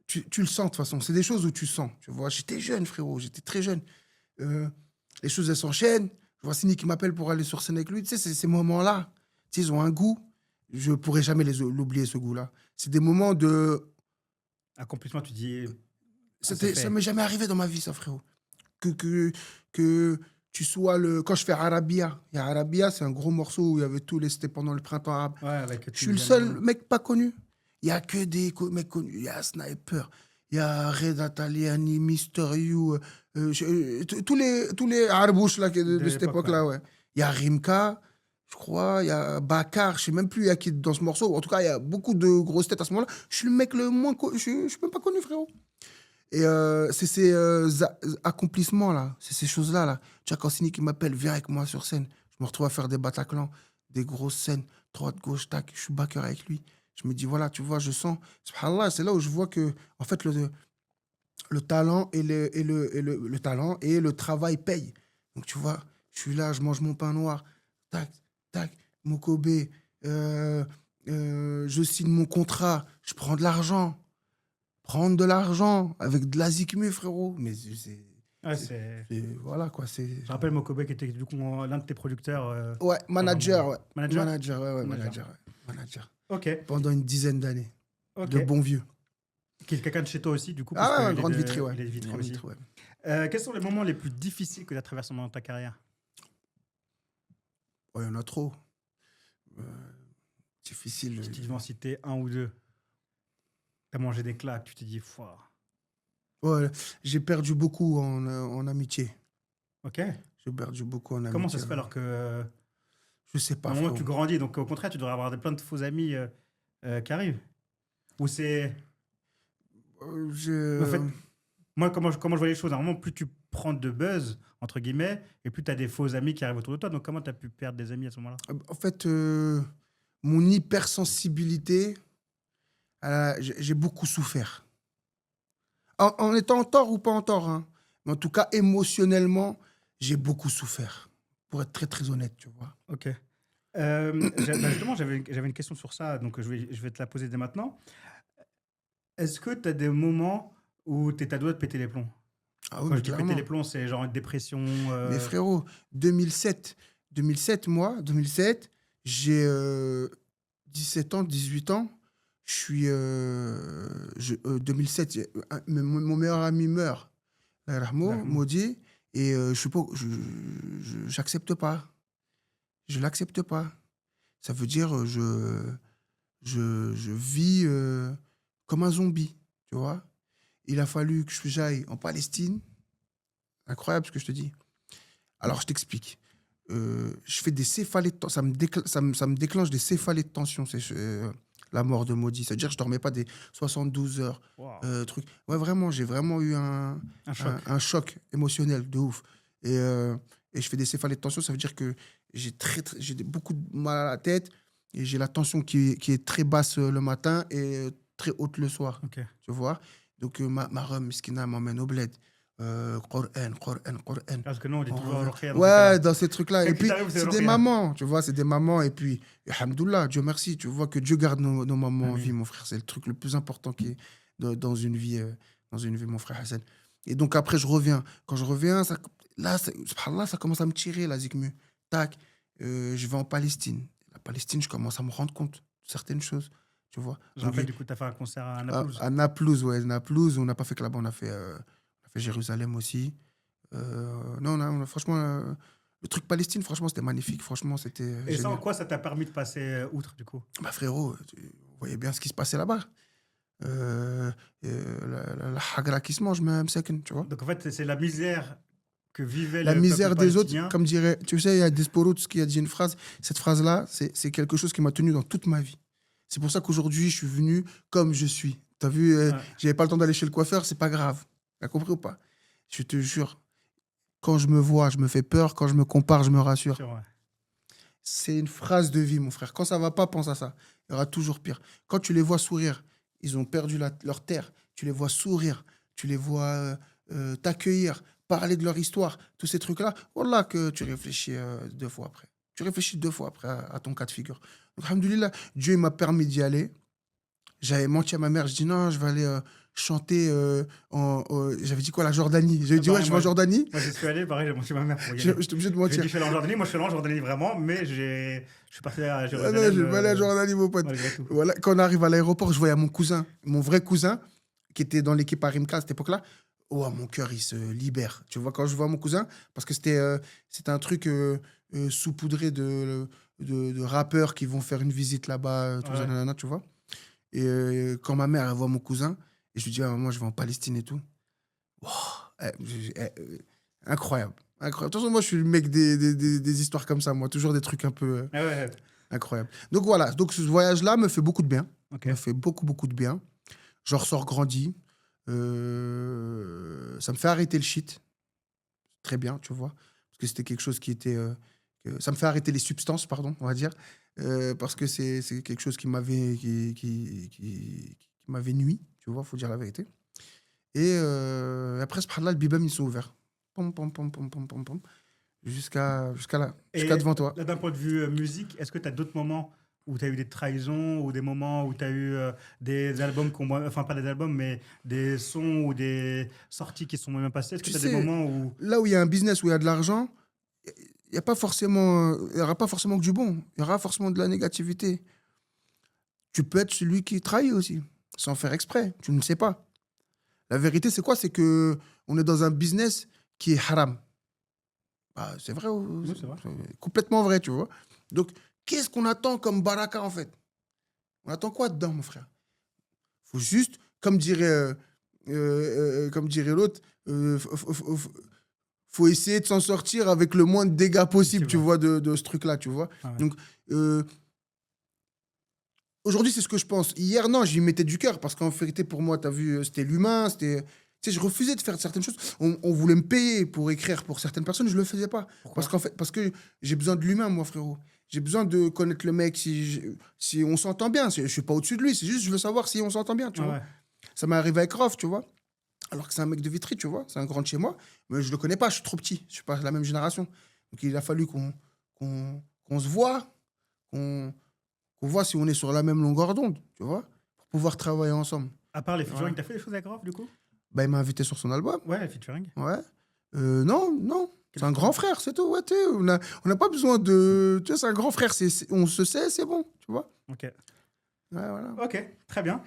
Tu le sens de toute façon. C'est des choses où tu sens. Tu vois, j'étais jeune, frérot, j'étais très jeune. Les choses, elles s'enchaînent. Je vois Sini qui m'appelle pour aller sur scène avec lui. Tu sais, ces moments-là, tu sais, ils ont un goût. Je pourrais jamais l'oublier, ce goût-là. C'est des moments de. Accomplissement, tu dis. Ça c'est fait. m'est jamais arrivé dans ma vie, ça, frérot. Que tu sois le. Quand je fais Arabia, il y a Arabia, c'est un gros morceau où il y avait tous les. C'était pendant le printemps arabe. Ouais, avec Je suis le seul mec pas connu. Il y a que des mecs connus. Il y a Sniper, il y a Reda Taliani, Mister You, tous les Arbouches là, de cette époque-là, ouais. Il y a Rimka, je crois, il y a Bakar, je sais même plus il y a qui dans ce morceau. En tout cas, il y a beaucoup de grosses têtes à ce moment-là. Je suis le mec le moins connu. Je suis même pas connu, frérot. Et c'est ces accomplissements-là, c'est ces choses-là. Là. Tu vois, quand Sini qui m'appelle, viens avec moi sur scène. Je me retrouve à faire des Bataclan, des grosses scènes, droite, gauche, tac. Je suis backer avec lui. Je me dis, voilà, tu vois, je sens. Subhanallah, c'est là où je vois que, en fait, le talent et le talent et le travail payent. Donc, tu vois, je suis là, je mange mon pain noir. Tac, tac, Mokobé. Je signe mon contrat. Je prends de l'argent. Prendre de l'argent avec de la zikmu, frérot. Mais voilà, quoi. Je rappelle Mokobé qui était du coup l'un de tes producteurs. Ouais, manager, ouais. Manager, Manager. Ok. Pendant une dizaine d'années. Ok. De bons vieux. Qui est quelqu'un de chez toi aussi, du coup. Ah ouais, grande vitrée, ouais. Il est de Vitry Grande aussi. vitrée, ouais. Quels sont les moments les plus difficiles que tu as traversés dans ta carrière? Ouais, il y en a trop. Difficile. Si tu devais en citer un ou deux. Tu as mangé des claques, tu t'es dit, foire. Ouais, j'ai perdu beaucoup en amitié. Ok. J'ai perdu beaucoup en amitié. Comment ça se fait alors que. Je sais pas. Au moment où tu grandis, donc au contraire, tu devrais avoir plein de faux amis qui arrivent. Ou c'est. En fait, moi, comment je vois les choses, à un moment, plus tu prends de buzz, entre guillemets, et plus tu as des faux amis qui arrivent autour de toi. Donc, comment tu as pu perdre des amis à ce moment-là? En fait, mon hypersensibilité, j'ai beaucoup souffert. En étant en tort ou pas en tort, hein. Mais en tout cas, émotionnellement, j'ai beaucoup souffert. Pour être très, très honnête, tu vois. Ok. Justement, j'avais une question sur ça, donc je vais te la poser dès maintenant. Est-ce que tu as des moments où tu es à deux doigts de péter les plombs? Ah oui, Quand je dis clairement. péter les plombs, c'est genre une dépression. Mais frérot, 2007, j'ai 17 ans, 18 ans. Je suis. 2007, mon meilleur ami meurt. Maudit. Et j'accepte pas. Je l'accepte pas. Ça veut dire je vis comme un zombie, tu vois. Il a fallu que j'aille en Palestine. Incroyable ce que je te dis. Alors, je t'explique. je fais des céphalées de tension. Ça me déclenche des céphalées de tension, la mort de Maudit. C'est-à-dire que je dormais pas des 72 heures. Wow. Truc. Ouais, vraiment, j'ai vraiment eu un choc émotionnel de ouf. Et je fais des céphalées de tension, ça veut dire que j'ai beaucoup de mal à la tête et j'ai la tension qui est très basse le matin et très haute le soir. Ok. Tu vois? Donc, ma rhum, miskina, m'emmène au bled. Qur'an. Parce que nous, on dit toujours Ruqya. Ouais, dans ces trucs-là. Et Et puis, puis, t'arrives, c'est c'est des Ruqya. mamans, tu vois, c'est des mamans. Et puis, alhamdoulilah, Dieu merci, tu vois que Dieu garde nos mamans en Amin. vie, mon frère. C'est le truc le plus important qui est dans une vie, mon frère Hassan. Et donc, après, je reviens. Quand je reviens, subhanallah, ça commence à me tirer, la zikmu. Tac, je vais en Palestine. La Palestine, je commence à me rendre compte de certaines choses, tu vois. Je rappelle, du coup, tu as fait un concert à Naplouse. À Naplouse, ouais, Naplouse. On n'a pas fait que là-bas, on a fait Jérusalem aussi. Non, franchement, le truc Palestine, franchement, c'était magnifique. Franchement, c'était Et ça, génial. en quoi ça t'a permis de passer outre, du coup? Bah, frérot, vous voyez bien ce qui se passait là-bas. La hagra qui se mange, même second, tu vois. Donc, en fait, c'est la misère que vivait La le misère peuple des autres, palestinien. comme dirait, tu sais, il y a Desporout qui a dit une phrase. Cette phrase-là, c'est quelque chose qui m'a tenu dans toute ma vie. C'est pour ça qu'aujourd'hui, je suis venu comme je suis. T'as vu, j'avais pas le temps d'aller chez le coiffeur, c'est pas grave. T'as compris ou pas? Je te jure, quand je me vois, je me fais peur. Quand je me compare, je me rassure. C'est vrai. C'est une phrase de vie, mon frère. Quand ça va pas, pense à ça. Il y aura toujours pire. Quand tu les vois sourire, ils ont perdu leur terre. Tu les vois sourire. Tu les vois t'accueillir, parler de leur histoire. Tous ces trucs-là, voilà que tu réfléchis 2 fois après. Tu réfléchis 2 fois après à ton cas de figure. Donc, alhamdoulilah, Dieu il m'a permis d'y aller. J'avais menti à ma mère. Je dis non, je vais aller chanter j'avais dit quoi, la Jordanie. J'avais dit, ouais, je vais en Jordanie. Moi, j'y suis allé, pareil, j'ai menti à ma mère pour y aller. J'étais obligé de J'ai mentir. dit, je suis allé en Jordanie. Moi, je suis allé en Jordanie vraiment, mais je suis parti à Ah Jérusalem. non, je vais aller en Jordanie, mon pote. malgré tout. Voilà, quand on arrive à l'aéroport, je voyais mon cousin, mon vrai cousin, qui était dans l'équipe Arimka à cette époque-là. Oh, mon cœur, il se libère. Tu vois, quand je vois mon cousin, parce que c'était un truc saupoudré de rappeurs qui vont faire une visite là-bas, tout ça, Ouais. nanana, tu vois. Et quand ma mère, elle voit mon cousin, et je lui dis, ah, moi, je vais en Palestine et tout. Oh, incroyable. Incroyable. De toute façon, moi, je suis le mec des histoires comme ça, moi. Toujours des trucs un peu Ah ouais. incroyables. Donc voilà, donc ce voyage-là me fait beaucoup de bien. Ok. Me fait beaucoup, beaucoup de bien. J'en ressors grandi. Ça me fait arrêter le shit. Très bien, tu vois. Parce que c'était quelque chose qui était... ça me fait arrêter les substances, pardon, on va dire. Parce que c'est quelque chose qui m'avait qui m'avait nui, tu vois, faut dire la vérité. Et après, subhanallah, le bibam, ils sont ouverts. Pom, pom, pom, pom, pom, pom, pom. Jusqu'à là, jusqu'à devant toi. Là, d'un point de vue musique, est-ce que tu as d'autres moments où tu as eu des trahisons ou des moments où tu as eu des albums, enfin pas des albums, mais des sons ou des sorties qui sont moins bien passées? Est-ce que Tu tu as sais, des moments où... Là où il y a un business, où il y a de l'argent, il n'y aura pas forcément que du bon. Il y aura forcément de la négativité. Tu peux être celui qui trahit aussi, sans faire exprès. Tu ne sais pas. La vérité, c'est quoi? C'est que on est dans un business qui est haram. Bah, c'est vrai, Oui, c'est vrai. complètement vrai, tu vois. Donc, qu'est-ce qu'on attend comme baraka, en fait? On attend quoi dedans, mon frère? Faut juste, comme dirait l'autre, faut essayer de s'en sortir avec le moins de dégâts possible, tu vois, de ce truc-là, tu vois. Ah ouais. Donc, aujourd'hui, c'est ce que je pense. Hier, non, j'y mettais du cœur parce qu'en vérité, pour moi, tu as vu, c'était l'humain, c'était... Tu sais, je refusais de faire certaines choses. On voulait me payer pour écrire pour certaines personnes, je le faisais pas. Pourquoi? Parce que j'ai besoin de l'humain, moi, frérot. J'ai besoin de connaître le mec si on s'entend bien. Je suis pas au-dessus de lui, c'est juste je veux savoir si on s'entend bien, tu Ah vois. ouais. Ça m'est arrivé avec Rof, tu vois. Alors que c'est un mec de Vitry, tu vois. C'est un grand de chez moi. Mais je le connais pas, je suis trop petit. Je suis pas de la même génération. Donc il a fallu qu'on se voit, qu'on voit si on est sur la même longueur d'onde, tu vois, pour pouvoir travailler ensemble. À part les featuring, Ouais. t'as fait des choses avec Rof, du coup? Bah, il m'a invité sur son album. Ouais, les featuring. Ouais. Non. C'est un grand frère, c'est tout. Ouais, tu sais, on n'a pas besoin de... Tu sais, c'est un grand frère. On se sait, c'est bon, tu vois. Ok. Ouais, voilà. Ok, très bien.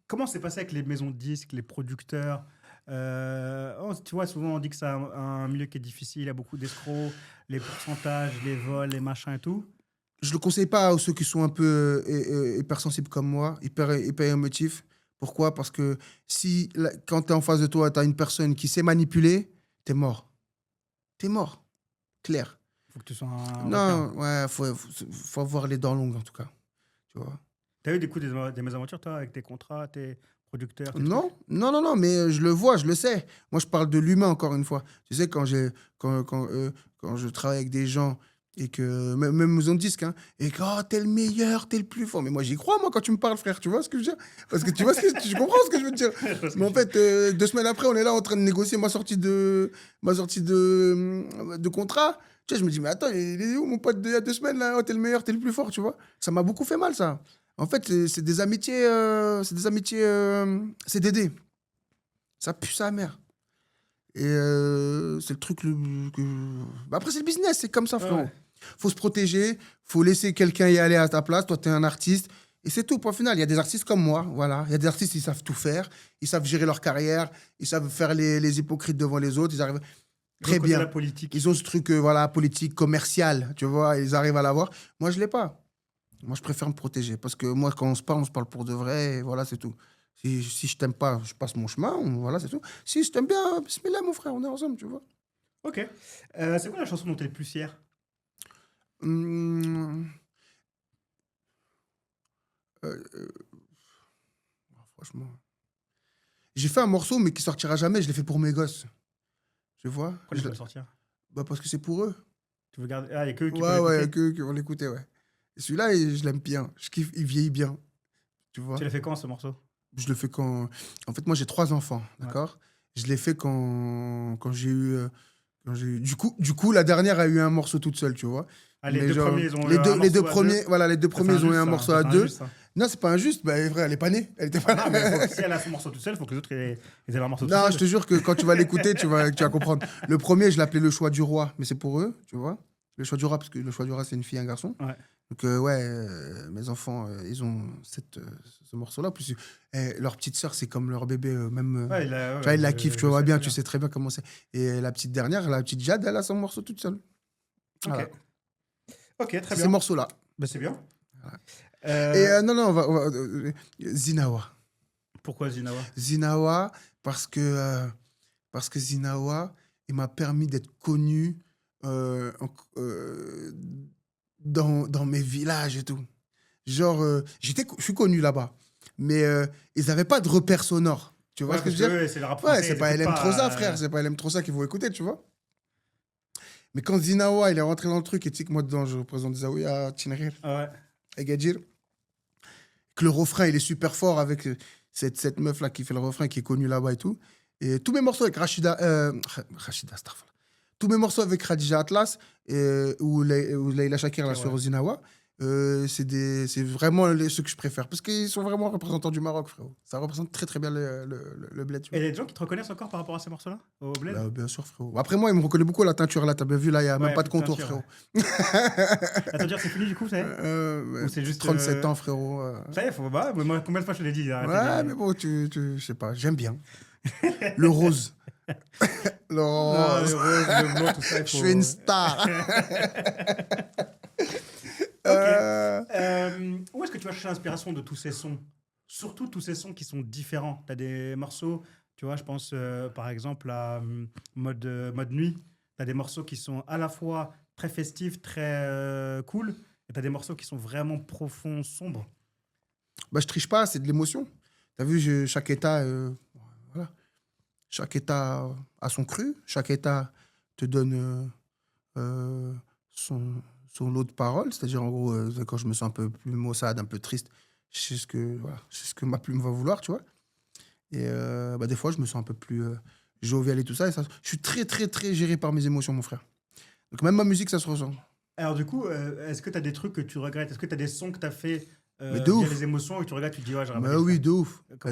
Comment c'est passé avec les maisons de disques, les producteurs? Tu vois, souvent on dit que c'est un milieu qui est difficile, il y a beaucoup d'escrocs, les pourcentages, les vols, les machins et tout. Je le conseille pas à ceux qui sont un peu hypersensibles comme moi, hyper émotifs. Pourquoi? Parce que quand tu es en face de toi, tu as une personne qui sait manipuler, tu es mort. t'es mort. Clair. Faut que tu sois un. Non, ouais, faut avoir les dents longues, en tout cas. Tu vois. T'as eu des mésaventures, toi, avec tes contrats, tes producteurs Non, mais je le vois, je le sais. Moi, je parle de l'humain, encore une fois. Tu sais, quand je travaille avec des gens et que, même maison de disque, hein, et que t'es le meilleur, t'es le plus fort. Mais moi, j'y crois, moi, quand tu me parles, frère. Tu vois ce que je veux dire? Parce que tu vois tu comprends ce que je veux te dire. Mais en fait, 2 semaines après, on est là en train de négocier ma sortie de contrat. Tu sais, je me dis, mais attends, il est où mon pote il y a 2 semaines, là? Oh, t'es le meilleur, t'es le plus fort, tu vois? Ça m'a beaucoup fait mal, ça. En fait, c'est des amitiés, CDD. Ça pue sa mère. Et c'est le truc Bah après, c'est le business, c'est comme ça, frérot. Ouais. Faut se protéger, faut laisser quelqu'un y aller à ta place. Toi, t'es un artiste. Et c'est tout, point final. Il y a des artistes comme moi, voilà. Il y a des artistes, ils savent tout faire. Ils savent gérer leur carrière. Ils savent faire les hypocrites devant les autres. Ils arrivent très bien. La politique. Ils ont ce truc, politique, commercial, tu vois. Ils arrivent à l'avoir. Moi, je l'ai pas. Moi, je préfère me protéger. Parce que moi, quand on se parle pour de vrai. Et voilà, c'est tout. Si je t'aime pas, je passe mon chemin. Voilà, c'est tout. Si je t'aime bien, bismillah, mon frère, on est ensemble, tu vois. Ok. C'est quoi la chanson dont t'es le plus fier? Franchement. J'ai fait un morceau, mais qui sortira jamais. Je l'ai fait pour mes gosses. Tu vois? Pourquoi tu veux le sortir? Bah, parce que c'est pour eux. Tu veux garder. Ah, il y a que eux qui Ouais, peuvent ouais, l'écouter. que qui vont l'écouter, ouais. Et celui-là, je l'aime bien. Je kiffe, il vieillit bien. Tu vois? Tu l'as fait quand, ce morceau? Je le fais quand. En fait, moi, j'ai 3 enfants, d'accord? Je l'ai fait quand j'ai eu. Du coup, la dernière a eu un morceau toute seule, tu vois. Ah, les Mais deux genre, premiers, ils ont les eu un deux, les morceau deux à premiers, deux. voilà, les deux Ça fait premiers, ils ont eu un injuste, morceau ça. à Ça fait 2. injuste, ça. Non, c'est pas injuste. Bah, vrai, elle est pas née. Elle était pas là. Non, mais si elle a son morceau tout seul, il faut que les autres ils aient leur morceau tout Non, seul. je te jure que quand tu vas l'écouter, tu vas comprendre. Le premier, je l'appelais Le Choix du Roi, mais c'est pour eux, tu vois. Le Choix du Roi, parce que Le Choix du Roi, c'est une fille et un garçon. Ouais. Donc, mes enfants, ils ont ce morceau-là. Plus, leur petite sœur, c'est comme leur bébé, même. Ouais, Tu vois, ils la kiffent, tu vois bien, tu sais sais très bien comment c'est. Et la petite dernière, la petite Jade, elle a son morceau toute seule. Voilà. Ok, très C'est bien. ces morceaux-là. Bah, c'est bien. Et non, on va Zinawa. Pourquoi Zinawa? Zinawa, parce que Zinawa, il m'a permis d'être connu dans mes villages et tout. Genre, je suis connu là-bas, mais ils n'avaient pas de repères sonores. Tu vois ce que je veux dire? C'est le rap Ouais, français. c'est pas LM Troza, frère. C'est pas LM Troza qu'ils vont écouter, tu vois. Mais quand Zinawa, il est rentré dans le truc, et tu sais que moi, dedans, je représente Zawiya, Tinrir, Ouais. Agadir, que le refrain, il est super fort avec cette meuf-là qui fait le refrain, qui est connue là-bas et tout. Et tous mes morceaux avec Rachida, Starfall. Tous mes morceaux avec Khadija Atlas ou Leila Shakir, la sœur Zinawa, c'est vraiment ceux que je préfère. Parce qu'ils sont vraiment représentants du Maroc, frérot. Ça représente très très bien le bled. Tu vois. Et il y a des gens qui te reconnaissent encore par rapport à ces morceaux-là au bled? Bah, bien sûr, frérot. Après, moi, ils me reconnaissent beaucoup la teinture là. T'as bien vu, là, il n'y a même pas de contour, frérot. La teinture, c'est fini du coup, ça y est? Ou c'est juste 37 ans, frérot. Ça y est, faut pas. Moi, combien de fois je te l'ai dit? Ouais, mais bon, je sais pas, j'aime bien. Le rose. Le rose. Non, le rose, le blanc, tout ça. Je suis une star. Où est-ce que tu vas chercher l'inspiration de tous ces sons? Surtout tous ces sons qui sont différents. Tu as des morceaux, tu vois, je pense par exemple à mode nuit. Tu as des morceaux qui sont à la fois très festifs, très cool, et tu as des morceaux qui sont vraiment profonds, sombres. Bah, je triche pas, c'est de l'émotion. T'as vu, chaque état, voilà. Chaque état a son cru. Chaque état te donne son lot de paroles. C'est-à-dire, en gros, quand je me sens un peu plus maussade, un peu triste, je sais ce que ma plume va vouloir, tu vois. Et des fois, je me sens un peu plus jovial et tout ça. Je suis très, très, très géré par mes émotions, mon frère. Donc, même ma musique, ça se ressent. Alors, du coup, est-ce que tu as des trucs que tu regrettes? Est-ce que tu as des sons que tu as fait Mais de ouf. les émotions et tu regardes, tu te dis, ouais, j'aurais pas Mais fait oui, ça. de ouf. Comme Bah,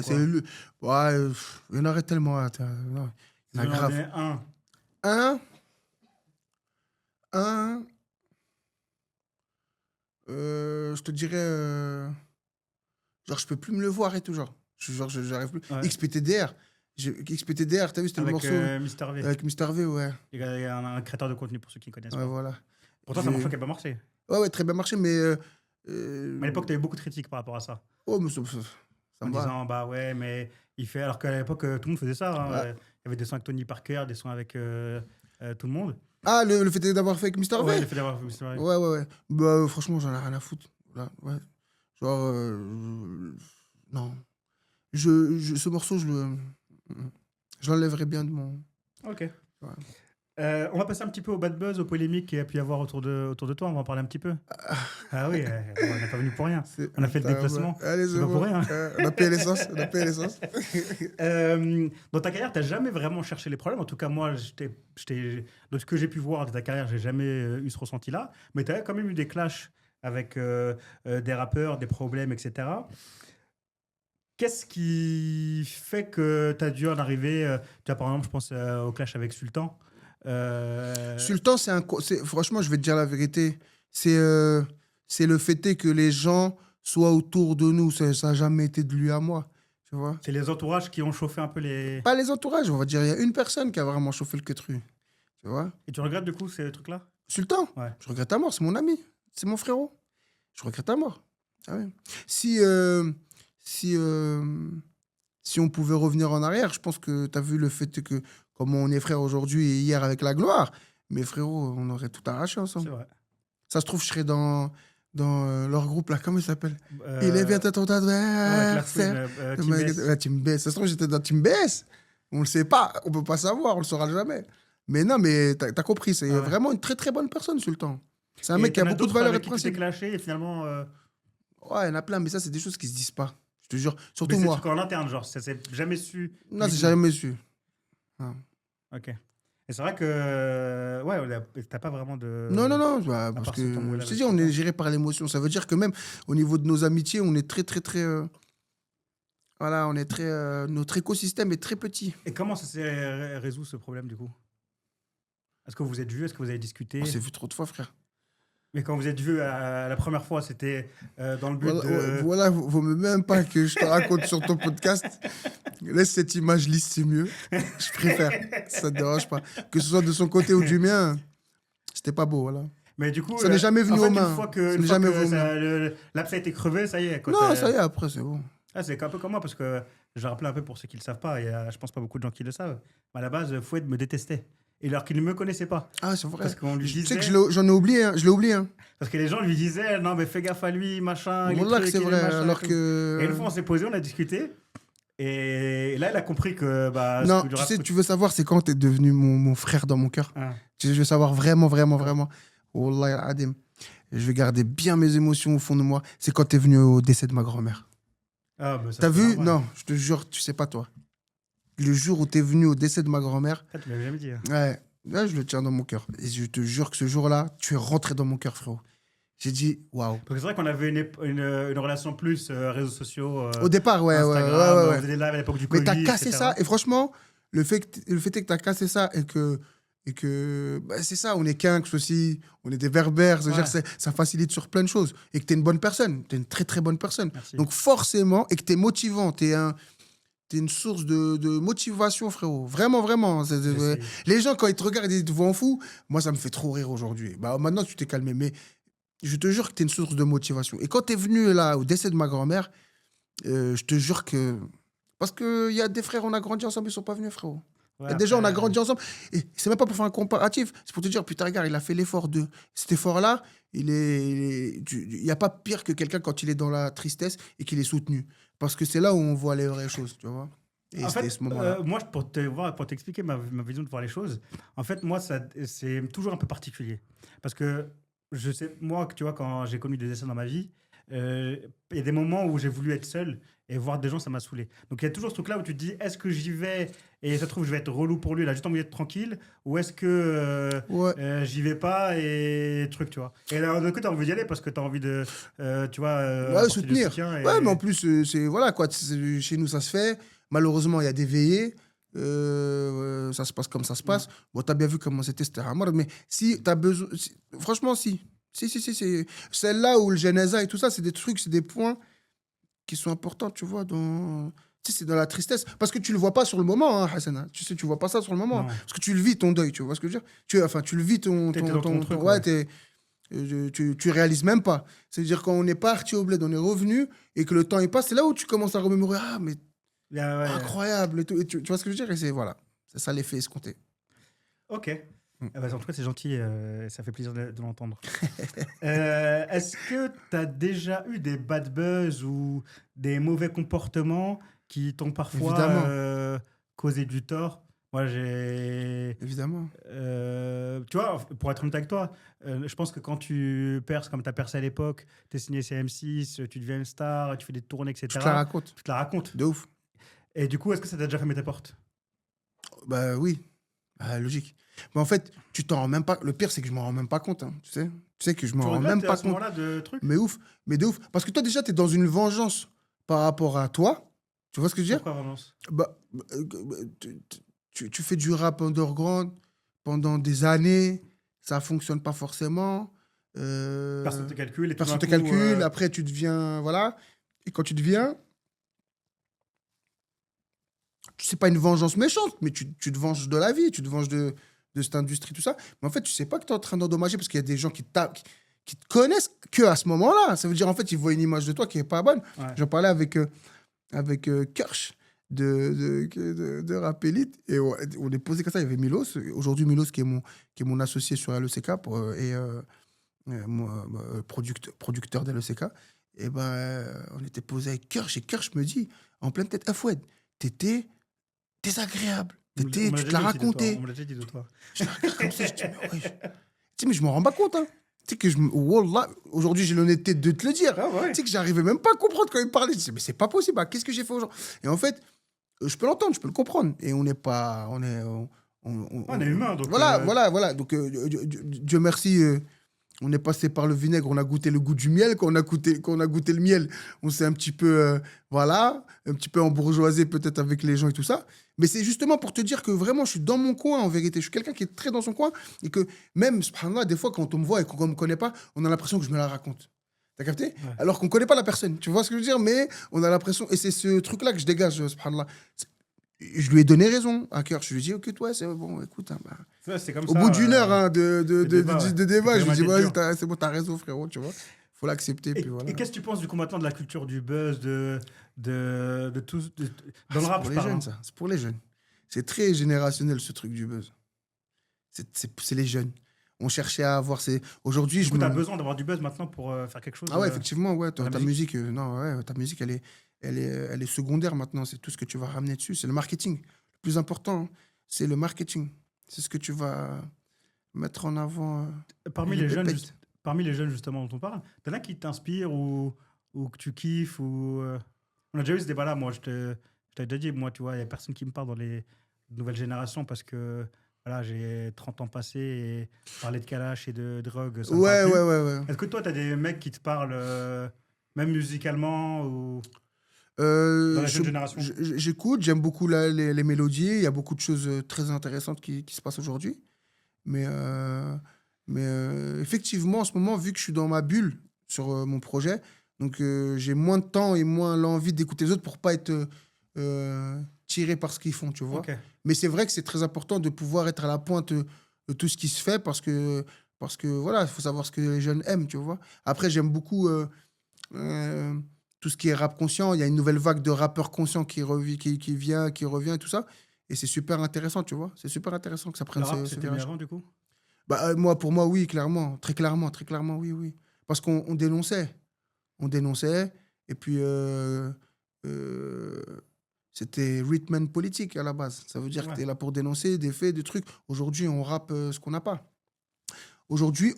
quoi? il y en aurait tellement. Non, il y en a grave. Un. Je te dirais. Genre, je peux plus me le voir et tout, genre. J'arrive plus. Ouais. XPTDR. XPTDR, t'as vu, c'était le Avec morceau. Mister V. Avec Mister V, ouais. Il y a un créateur de contenu pour ceux qui ne connaissent Ouais, pas. voilà. Pourtant, ça marche qui n'a pas marché. Ouais, très bien marché, mais. Mais à l'époque, tu avais beaucoup de critiques par rapport à ça. Oh, mais ça En me va. disant, bah ouais, mais il fait. Alors qu'à l'époque, tout le monde faisait ça. Hein. Ouais. Il y avait des sons avec Tony Parker, des sons avec tout le monde. Ah, le fait d'avoir fait avec Mr. Ouais, V. le fait d'avoir fait Mr. V. Ouais. Bah, franchement, j'en ai rien à foutre. Là, ouais. Genre, non. Ce morceau, je l'enlèverais bien de mon. Ok. Ouais. On va passer un petit peu au bad buzz, aux polémiques qu'il y a pu y avoir autour de toi. On va en parler un petit peu. Ah oui, on n'est pas venu pour rien. On a fait le déplacement. Allez, C'est pas pour rien. On a payé l'essence. Dans ta carrière, tu n'as jamais vraiment cherché les problèmes. En tout cas, moi, de ce que j'ai pu voir de ta carrière, j'ai jamais eu ce ressenti-là. Mais tu as quand même eu des clashs avec des rappeurs, des problèmes, etc. Qu'est-ce qui fait que tu as dû en arriver tu as, par exemple, je pense au clash avec Sultan. Sultan, franchement, je vais te dire la vérité. C'est le fait est que les gens soient autour de nous. Ça n'a jamais été de lui à moi. Tu vois? C'est les entourages qui ont chauffé un peu les... Pas les entourages, on va dire. Il y a une personne qui a vraiment chauffé le queutru. Tu vois? Et tu regrettes du coup ces trucs-là? Sultan, Ouais. je regrette à mort. C'est mon ami. C'est mon frérot. Je regrette à mort. Ah ouais. Si on pouvait revenir en arrière, je pense que tu as vu le fait que, comme on est frères aujourd'hui et hier avec la gloire, mes frérots, on aurait tout arraché ensemble. C'est vrai. Ça se trouve, je serais dans leur groupe là, comment il s'appelle Il est bien ton adversaire. Team BS. Ça se trouve, j'étais dans Team BS. On le sait pas, on peut pas savoir, on le saura jamais. Mais non, mais t'as compris, c'est vraiment une très très bonne personne, Sultan. C'est un mec qui a beaucoup de valeurs et de principes. Tu t'es clashé et finalement... Ouais, il y en a plein, mais ça, c'est des choses qui se disent pas. Je te jure. Surtout mais moi. c'est en interne, genre, ça s'est jamais su. Non, c'est jamais su. Non. Ok. Et c'est vrai que... Ouais, t'as pas vraiment de... Non, bah, parce que... Je te dis, on est géré par l'émotion. Ça veut dire que même au niveau de nos amitiés, on est très, très, très... Voilà, on est très... notre écosystème est très petit. Et comment ça s'est résolu, ce problème, du coup? Est-ce que vous êtes vus? Est-ce que vous avez discuté? On s'est vu trop de fois, frère. Mais quand vous êtes vus la première fois, c'était dans le but de... Voilà, vaut même pas que je te raconte sur ton podcast. Laisse cette image lisse, c'est mieux. Je préfère. Ça te dérange pas. Que ce soit de son côté ou du mien, c'était pas beau, voilà. Mais du coup, ça n'est jamais venu aux mains. Une fois que l'abcès a été crevé, ça y est. Non, ça y est, après, c'est bon. Ah, c'est un peu comme moi, parce que je rappelle un peu pour ceux qui ne le savent pas, et je pense pas beaucoup de gens qui le savent. À la base, Foued me détestait. Et alors qu'il ne me connaissait pas. Ah, c'est vrai. Parce qu'on lui disait... Tu sais que j'en ai oublié, je l'ai oublié. Hein. Parce que les gens lui disaient, non, mais fais gaffe à lui, machin. Voilà que c'est vrai, machin, alors que... Et une fois, on s'est posé, on a discuté. Et là, il a compris que... non, tu veux savoir, c'est quand t'es devenu mon frère dans mon cœur. Je veux savoir vraiment. Wallah al-Adim. Je vais garder bien mes émotions au fond de moi. C'est quand t'es venu au décès de ma grand-mère. Ah, t'as vu? Non, je te jure, tu sais pas, toi. Le jour où t'es venu au décès de ma grand-mère... Tu m'avais jamais dit. Hein. Ouais, là, je le tiens dans mon cœur. Et je te jure que ce jour-là, tu es rentré dans mon cœur, frérot. J'ai dit, waouh. C'est vrai qu'on avait une relation plus réseaux sociaux. Au départ, ouais. On faisait des lives à l'époque du Covid. Mais t'as cassé etc. ça. Et franchement, le fait est que t'as cassé ça et que bah, c'est ça, on est quinques aussi, on est des berbères, ça facilite sur plein de choses. Et que t'es une bonne personne, t'es une très très bonne personne. Merci. Donc forcément, et que t'es motivant, t'es une source de motivation, frérot. Vraiment. Les gens, quand ils te regardent et ils te voient en fou, moi, ça me fait trop rire aujourd'hui. Bah, maintenant, tu t'es calmé, mais je te jure que t'es une source de motivation. Et quand t'es venu là, au décès de ma grand-mère, je te jure que... Parce qu'il y a des frères, on a grandi ensemble, ils sont pas venus, frérot. Il y a des gens, on a grandi ensemble. Et c'est même pas pour faire un comparatif, c'est pour te dire, putain, regarde, il a fait l'effort de... Cet effort-là, il n'y a pas pire que quelqu'un quand il est dans la tristesse et qu'il est soutenu. Parce que c'est là où on voit les vraies choses, tu vois. Et en fait, ce moment-là. moi, pour t'expliquer ma vision de voir les choses, en fait, moi, c'est toujours un peu particulier. Parce que je sais, moi, tu vois, quand j'ai connu des décès dans ma vie, il y a des moments où j'ai voulu être seul et voir des gens, ça m'a saoulé. Donc il y a toujours ce truc-là où tu te dis, est-ce que j'y vais et ça se trouve, je vais être relou pour lui, il a juste envie d'être tranquille, ou est-ce que j'y vais pas et truc, tu vois. Et d'un côté, tu as envie d'y aller parce que tu as envie de, tu vois, soutenir. Ouais, mais en plus, c'est voilà quoi, chez nous, ça se fait. Malheureusement, il y a des veillées. Ça se passe comme ça se passe. Bon, t'as bien vu comment c'était à mort, mais si t'as besoin... franchement, si. C'est celle-là où le Genesa et tout ça, c'est des trucs, c'est des points qui sont importants, tu vois, c'est dans la tristesse. Parce que tu le vois pas sur le moment, hein, Hassan. Tu sais, tu vois pas ça sur le moment. Hein, parce que tu le vis, ton deuil, tu vois ce que je veux dire. Tu le vis, ton truc, tu réalises même pas. C'est-à-dire, quand on est parti au bled, on est revenu, et que le temps il passe, c'est là où tu commences à remémorer, ah, mais incroyable, et tout. Et tu vois ce que je veux dire. Et c'est ça l'effet escompté. Ok. Ah bah, en tout cas, c'est gentil, ça fait plaisir de l'entendre. Est-ce que tu as déjà eu des bad buzz ou des mauvais comportements qui t'ont parfois causé du tort? Moi, j'ai... Évidemment. Tu vois, pour être honnête avec toi, je pense que quand tu perces comme tu as percé à l'époque, tu es signé CM6, tu deviens une star, tu fais des tournées, etc. Tu te la racontes. Tu te la racontes. De ouf. Et du coup, est-ce que ça t'a déjà fermé tes portes? Bah oui, logique. Mais en fait, tu t'en rends même pas. Le pire, c'est que je m'en rends même pas compte. Hein, tu sais que je m'en rends même pas à ce compte. moment-là de trucs? Mais de ouf. Parce que toi, déjà, t'es dans une vengeance par rapport à toi. Tu vois ce que je veux dire? Pourquoi vengeance? Tu fais du rap underground pendant des années, ça fonctionne pas forcément. Personne te calcule. Et personne te calcule. Après, tu deviens. Voilà. Et quand tu deviens. C'est pas une vengeance méchante, mais tu te venges de la vie, tu te venges de cette industrie, tout ça. Mais en fait, tu sais pas que tu es en train d'endommager parce qu'il y a des gens qui te connaissent que à ce moment-là. Ça veut dire, en fait, ils voient une image de toi qui est pas bonne. Ouais. J'en parlais avec Kirsch de Rap Elite et on est posé comme ça. Il y avait Milos. Aujourd'hui, Milos qui est mon associé sur LECK producteur de LECK. Et on était posé avec Kirsch et Kirsch me dit en pleine tête, Foued, t'étais désagréable. Tu te l'as raconté. On me l'a déjà dit de toi. Je la regarde comme ça, je dis, mais je m'en rends pas compte. Hein. Tu sais que Wallah, aujourd'hui, j'ai l'honnêteté de te le dire. Ah ouais. Tu sais que j'arrivais même pas à comprendre quand il me parlait. Je dis, mais c'est pas possible. Qu'est-ce que j'ai fait aujourd'hui? Et en fait, je peux l'entendre, je peux le comprendre. Et on n'est pas. On est humain. Donc voilà. Donc, Dieu merci. On est passé par le vinaigre, on a goûté le goût du miel. Quand on a goûté le miel, on s'est un petit peu, un petit peu embourgeoisé peut-être avec les gens et tout ça. Mais c'est justement pour te dire que vraiment, je suis dans mon coin en vérité. Je suis quelqu'un qui est très dans son coin et que même, subhanallah, des fois, quand on me voit et qu'on ne me connaît pas, on a l'impression que je me la raconte. T'as capté? Ouais. Alors qu'on ne connaît pas la personne. Tu vois ce que je veux dire? Mais on a l'impression, et c'est ce truc-là que je dégage, subhanallah. Je lui ai donné raison à cœur. Je lui ai dit, ok, toi, c'est bon, écoute. C'est comme au ça, bout d'une heure de débat, je lui ai dit, ouais, c'est bon, t'as raison, frérot, tu vois. Faut l'accepter. Et, puis voilà. Et qu'est-ce que tu penses du coup maintenant de la culture du buzz, de tout dans le rap? C'est pour les jeunes, ça. C'est pour les jeunes. C'est très générationnel, ce truc du buzz. C'est les jeunes. On cherchait à avoir ces... Aujourd'hui, du coup, tu as besoin d'avoir du buzz maintenant pour faire quelque chose. Ah ouais, effectivement, ouais. Ta musique, ta musique, elle est secondaire maintenant. C'est tout ce que tu vas ramener dessus. C'est le marketing. Le plus important, c'est le marketing. C'est ce que tu vas mettre en avant. Parmi les jeunes, justement, dont on parle, t'en as qui t'inspirent ou que tu kiffes ou... On a déjà eu ce débat-là. Moi, je t'ai déjà dit, moi, tu vois, il n'y a personne qui me parle dans les nouvelles générations parce que voilà, j'ai 30 ans passés et parler de Kalash et de drogue, ça me parle plus. Ouais. Est-ce que toi, tu as des mecs qui te parlent, même musicalement ou dans la jeune génération? J'écoute, j'aime beaucoup les mélodies. Il y a beaucoup de choses très intéressantes qui se passent aujourd'hui. Mais effectivement, en ce moment, vu que je suis dans ma bulle sur mon projet, donc j'ai moins de temps et moins l'envie d'écouter les autres pour pas être tiré par ce qu'ils font, tu vois. Okay. Mais c'est vrai que c'est très important de pouvoir être à la pointe de tout ce qui se fait parce que voilà, il faut savoir ce que les jeunes aiment, tu vois. Après, j'aime beaucoup tout ce qui est rap conscient. Il y a une nouvelle vague de rappeurs conscients qui revient et tout ça. Et c'est super intéressant, tu vois. C'est super intéressant que ça prenne ce virage. Avant, du coup pour moi, oui, clairement. Très clairement, oui. Parce qu'on dénonçait. Et puis, c'était rhythm politique à la base. Ça veut dire que tu es là pour dénoncer des faits, des trucs. Aujourd'hui, on rappe ce qu'on n'a pas. Aujourd'hui,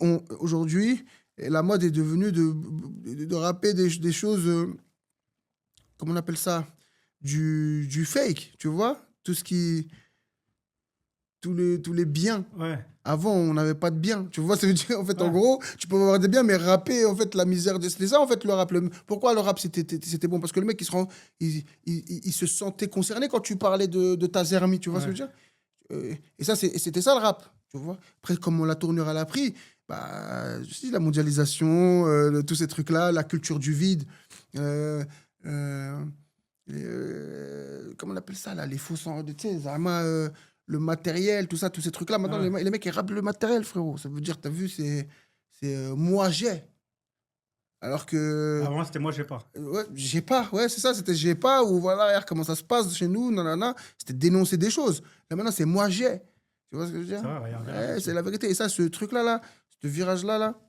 la mode est devenue de rapper des choses, comment on appelle ça, du fake, tu vois. Tous les biens. Ouais. Avant, on n'avait pas de biens. Tu vois, ça veut dire, en fait, en gros, tu peux avoir des biens, mais rapper, en fait, la misère, c'était ça, en fait, le rap. Pourquoi le rap, c'était bon? Parce que le mec, il se sentait concerné quand tu parlais de ta zermie, tu vois ce que je veux dire? Et ça, c'était ça, le rap, tu vois. Après, comment la tournure, elle a pris, la mondialisation, tous ces trucs-là, la culture du vide, comment on appelle ça, là, les faux sens, tu sais, Zama... le matériel, tout ça, tous ces trucs-là. Maintenant, les mecs, ils rappent le matériel, frérot. Ça veut dire, t'as vu, c'est moi, j'ai. Alors que... Avant, c'était moi, j'ai pas. Ouais, j'ai pas. Ouais, c'est ça, c'était j'ai pas. Ou voilà, regarde comment ça se passe chez nous, nanana. C'était dénoncer des choses. Là, maintenant, c'est moi, j'ai. Tu Tu vois ce que je veux dire? C'est vrai, ouais, il y a un virage. Ouais, c'est la vérité. Et ça, ce truc-là, là, ce virage-là, là.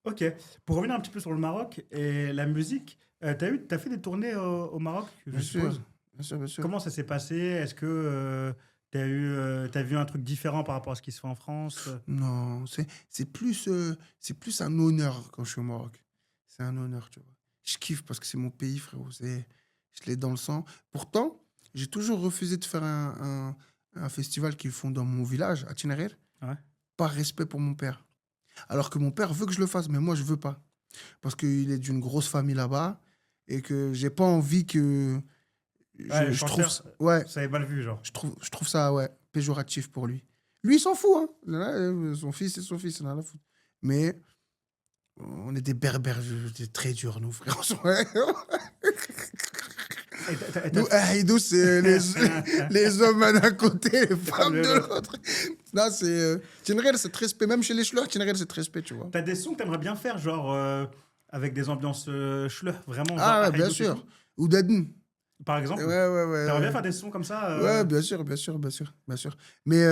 Ok. Pour revenir un petit peu sur le Maroc et la musique, t'as fait des tournées au Maroc, je Bien sûr. suppose. Bien sûr, bien sûr. Comment ça s'est passé? Est-ce que t'as vu un truc différent par rapport à ce qui se fait en France? Non, c'est plus un honneur quand je suis au Maroc. C'est un honneur, tu vois. Je kiffe parce que c'est mon pays, frérot. Je l'ai dans le sang. Pourtant, j'ai toujours refusé de faire un festival qu'ils font dans mon village, à Tinarier, Ouais. par respect pour mon père. Alors que mon père veut que je le fasse, mais moi, je veux pas. Parce qu'il est d'une grosse famille là-bas et que j'ai pas envie que... Ouais, le je trouve, chanteur, ouais, ça avait mal vu, genre. je trouve ça ouais, péjoratif pour lui. Lui, il s'en fout. Hein. Là, son fils, c'est son fils. Il en a rien à foutre. Mais on est des berbères très durs, nous, frère. Ouais. Nous, nous, c'est les hommes d'un côté, les femmes de l'autre. Là, c'est. Tinrel, c'est très respect. Même chez les schleurs, Tinrel, c'est très respect, tu vois. T'as des sons que t'aimerais bien faire, genre avec des ambiances schleur, vraiment. Ah, genre ouais, bien Haïdou et sûr. tout. Ou Daden. Par exemple. Ouais. T'aimerais bien faire des sons comme ça Ouais, bien sûr. Mais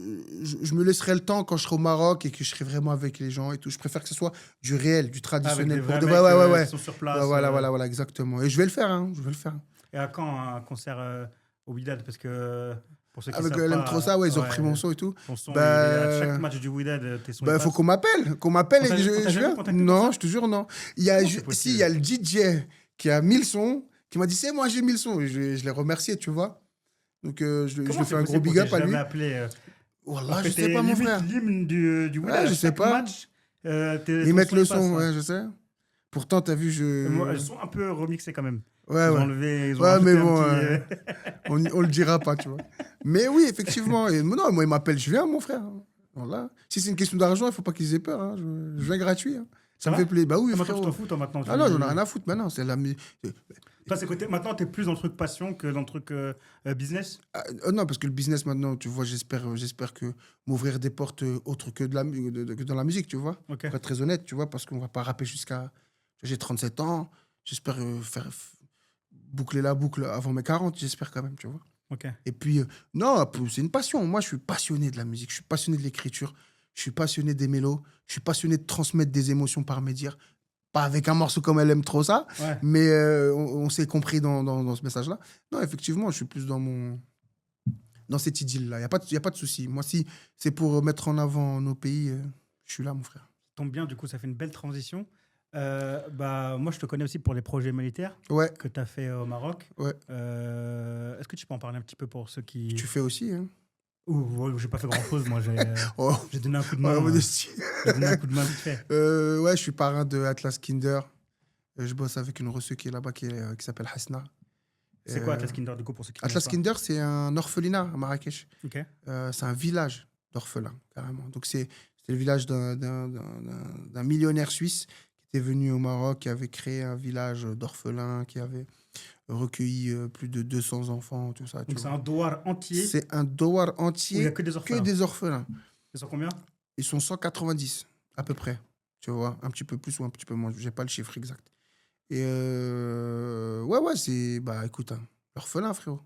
je me laisserai le temps quand je serai au Maroc et que je serai vraiment avec les gens et tout. Je préfère que ce soit du réel, du traditionnel. Avec des vrais de mecs, ouais. qui sont sur place. Voilà, exactement. Et je vais le faire, hein. Je vais le faire. Et à quand un concert au Wydad? Parce que pour ceux qui Avec savent pas, l'M3, ouais, ils ont repris mon son et tout. ton son, Bah, à chaque match du Wydad, tes sons. Bah, ils faut passent. qu'on m'appelle. Qu'on m'appelle et que On t'a je jamais viens. contacté pour Non, ça? je te jure, non. Il y a, Comment c'est possible? si, il y a le DJ qui a 1000 sons, qui m'a dit, c'est moi, j'ai 1000 sons. Et je l'ai remercié, tu vois. Donc, je lui fais un gros big up à lui. Appelé, Wallah, je sais pas, mon frère. L'hymne du Wydad. Ouais, je sais pas. Match, Ils mettent le son, ouais, je sais. Pourtant, t'as vu, Elles sont un peu remixées quand même. Ouais, Ils ont ouais. enlevé, ils ont Ouais, rajouté mais un bon, petit, on le dira pas, tu vois. Mais oui, effectivement. Et, non, moi, il m'appelle, je viens, mon frère. Voilà. Si c'est une question d'argent, il faut pas qu'ils aient peur. Hein. Je viens gratuit. Hein. Ça me fait plaisir. Bah oui, Maintenant, frérot. tu t'en fous, toi, maintenant. Ah non, j'en ai rien à foutre maintenant. C'est la Toi, c'est côté... Maintenant, t'es plus dans le truc passion que dans le truc business. non, parce que le business maintenant, tu vois, j'espère que m'ouvrir des portes autres que, que dans la musique, tu vois. Ok. Pour être très honnête, tu vois, parce qu'on va pas rapper jusqu'à... J'ai 37 ans. J'espère boucler la boucle avant mes 40, j'espère quand même, tu vois. Ok. Et puis, non, c'est une passion. Moi, je suis passionné de la musique, je suis passionné de l'écriture, je suis passionné des mélos, je suis passionné de transmettre des émotions par mes dires. Pas avec un morceau comme Elle aime trop ça, Ouais. mais on s'est compris dans ce message-là. Non, effectivement, je suis plus dans cette idylle-là. Il n'y a pas de souci. Moi, si c'est pour mettre en avant nos pays, je suis là, mon frère. Tombe bien, du coup, ça fait une belle transition. Moi, je te connais aussi pour les projets militaires Ouais, que tu as fait au Maroc. ouais. Est-ce que tu peux en parler un petit peu pour ceux qui... Tu fais aussi, hein. J'ai pas fait grand-chose, moi. Oh, J'ai donné un coup de main. modestie. J'ai donné un coup de main vite fait. Ouais, je suis parrain de Atlas Kinder. Je bosse avec une reçue qui est là-bas qui s'appelle Hasna. C'est quoi Atlas Kinder, du coup, pour ceux qui Atlas connaissent pas? Kinder, c'est un orphelinat à Marrakech. Ok. C'est un village d'orphelins, carrément. Donc, c'est le village d'un millionnaire suisse qui était venu au Maroc, qui avait créé un village d'orphelins, qui avait recueilli plus de 200 enfants, tout ça. Donc, c'est un douar entier C'est un douar où il n'y entier a que des que orphelins. des orphelins. Ils sont combien? Ils sont 190, à peu près. Tu vois, un petit peu plus ou un petit peu moins. Je n'ai pas le chiffre exact. Et ouais, c'est... Bah, écoute, hein, l'orphelin, frérot.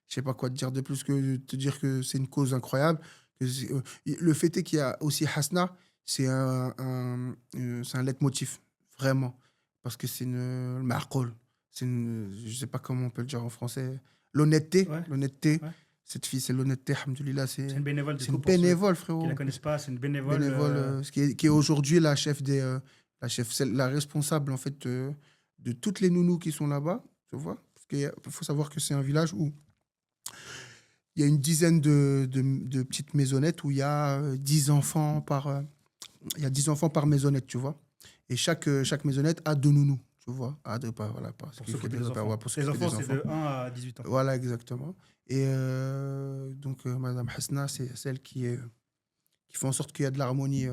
Je sais pas quoi te dire de plus que te dire que c'est une cause incroyable. Le fait est qu'il y a aussi Hasna, c'est un leitmotiv, vraiment. Parce que c'est une marqoul. Je sais pas comment on peut le dire en français. L'honnêteté. Ouais. L'honnêteté. Ouais. cette fille, c'est l'honnêteté, alhamdoulilah. C'est une bénévole, du C'est coup, une pour ceux bénévole, qui frérot. la connaissent pas, c'est une bénévole. Qui est aujourd'hui la chef la responsable, en fait, de toutes les nounous qui sont là-bas, tu vois. Parce qu'il faut savoir que c'est un village où il y a une dizaine de petites maisonnettes où il y a 10 enfants par maisonnette, tu vois. Et chaque maisonnette a 2 nounous, tu vois. Voilà, pour s'occuper des enfants. Les enfants, c'est de 1 à 18 ans. Voilà, exactement. Et donc, Madame Hasna, c'est celle qui fait en sorte qu'il y a de l'harmonie,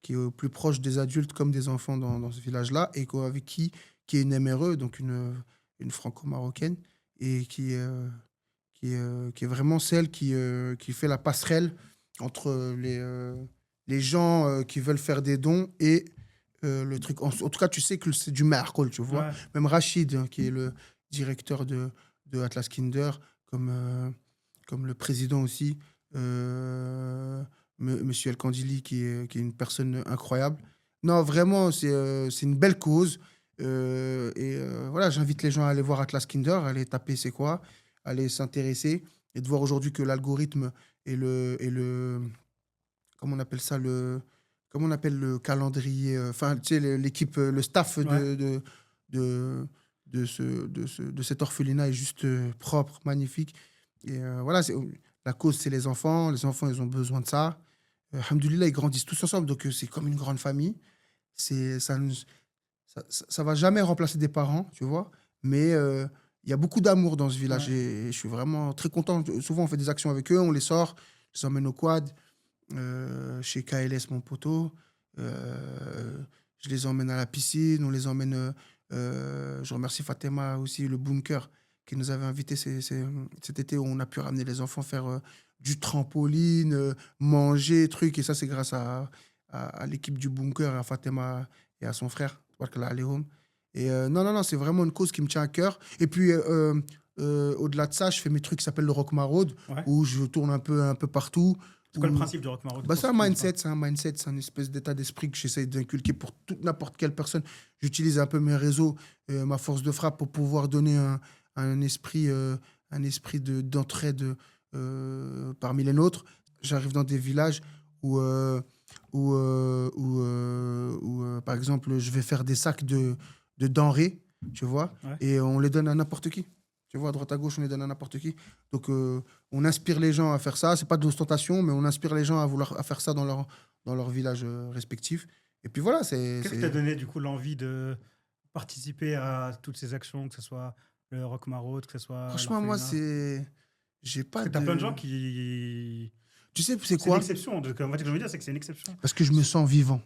qui est plus proche des adultes comme des enfants dans ce village-là, et avec qui est une MRE, donc une franco-marocaine, et qui est vraiment celle qui fait la passerelle entre les gens qui veulent faire des dons et le truc. En tout cas, tu sais que c'est du marcol, tu vois. Ouais. Même Rachid, qui est le directeur de Atlas Kinder, comme comme le président aussi, Monsieur El Kandili, qui est une personne incroyable. Non, vraiment, c'est une belle cause. Voilà, j'invite les gens à aller voir Atlas Kinder, à aller taper c'est quoi, à aller s'intéresser et de voir aujourd'hui que l'algorithme et comment on appelle ça, comment on appelle le calendrier, enfin, tu sais, l'équipe, le staff de cet orphelinat est juste propre, magnifique. Et voilà, la cause, c'est les enfants. Les enfants, ils ont besoin de ça. Alhamdoulilah, ils grandissent tous ensemble, donc c'est comme une grande famille. Ça va jamais remplacer des parents, tu vois, mais il y a beaucoup d'amour dans ce village et je suis vraiment très content. Souvent, on fait des actions avec eux, on les sort, je les emmène au quad, chez KLS, mon poteau. Je les emmène à la piscine, on les emmène. Je remercie Fatima aussi, le bunker, qui nous avait invités cet été où on a pu ramener les enfants faire du trampoline, manger, trucs. Et ça, c'est grâce à l'équipe du bunker, à Fatima et à son frère. Et non, c'est vraiment une cause qui me tient à cœur. Et puis, au-delà de ça, je fais mes trucs qui s'appellent le Rock Maraude, où je tourne un peu partout. C'est quoi le principe du Rock Maraude? C'est un mindset, c'est un espèce d'état d'esprit que j'essaie d'inculquer pour n'importe quelle personne. J'utilise un peu mes réseaux, ma force de frappe pour pouvoir donner un esprit d'entraide parmi les nôtres. J'arrive dans des villages où par exemple, je vais faire des sacs de denrées, tu vois, et on les donne à n'importe qui. Tu vois, à droite à gauche, on les donne à n'importe qui. Donc, on inspire les gens à faire ça. C'est pas de l'ostentation, mais on inspire les gens à faire ça dans leur village respectif. Et puis voilà, Qu'est-ce qui t'a donné, du coup, l'envie de participer à toutes ces actions, que ce soit le Rock Maraude, que ce soit... Franchement, moi, j'ai pas Parce que t'as plein de gens qui... Tu sais, c'est quoi? C'est une exception. En fait, ce que je veux dire, c'est que c'est une exception. Parce que je me sens vivant.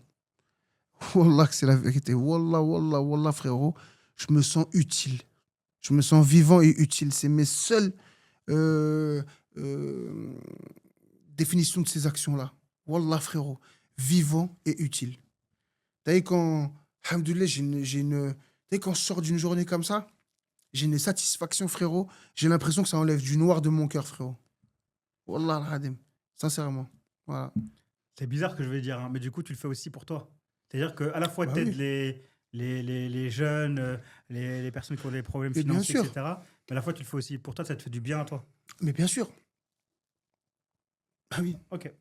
Wallah, que c'est la vérité. Wallah, frérot. Je me sens utile. Je me sens vivant et utile. C'est mes seules définitions de ces actions-là. Wallah, frérot. Vivant et utile. T'as vu quand... Alhamdoulilah, quand je sors d'une journée comme ça, j'ai une satisfaction, frérot. J'ai l'impression que ça enlève du noir de mon cœur, frérot. Wallah al-Hadim. Sincèrement. Voilà. C'est bizarre que je vais dire, hein, mais du coup, tu le fais aussi pour toi. C'est-à-dire qu'à la fois, tu aides les jeunes, les personnes qui ont des problèmes financiers, etc. Mais à la fois, tu le fais aussi pour toi, ça te fait du bien à toi. Mais bien sûr. Ah oui. Ok.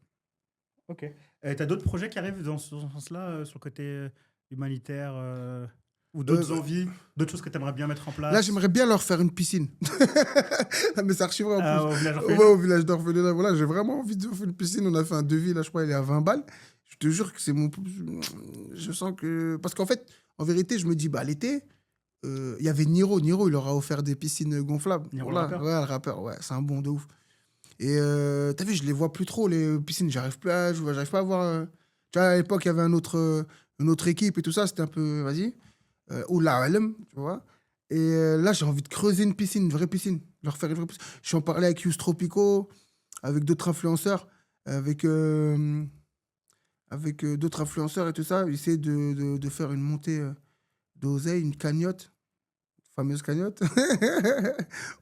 Tu as d'autres projets qui arrivent dans ce sens-là, sur le côté humanitaire ou d'autres envies, d'autres choses que tu aimerais bien mettre en place? Là, j'aimerais bien leur faire une piscine. Mais ça archivera en plus. Au village d'orphelinat. Voilà, j'ai vraiment envie de faire une piscine. On a fait un devis, là, je crois, il est à 20 balles. Je te jure que c'est mon... Je sens que... Parce qu'en fait, en vérité, je me dis, l'été, il y avait Niro. Niro, il leur a offert des piscines gonflables. Niro, voilà. le rappeur, c'est un bon de ouf. Et t'as vu, je les vois plus trop, les piscines. J'arrive pas à voir... Tu vois, à l'époque, il y avait une autre équipe et tout ça. C'était un peu... Vas-y. Ou la Alem, tu vois. Et là, j'ai envie de creuser une piscine, une vraie piscine. Leur faire une vraie piscine. Je suis en parler avec Yous Tropico, avec d'autres influenceurs, avec d'autres influenceurs et tout ça. Essayer de faire une montée d'oseille, une cagnotte, fameuse cagnotte.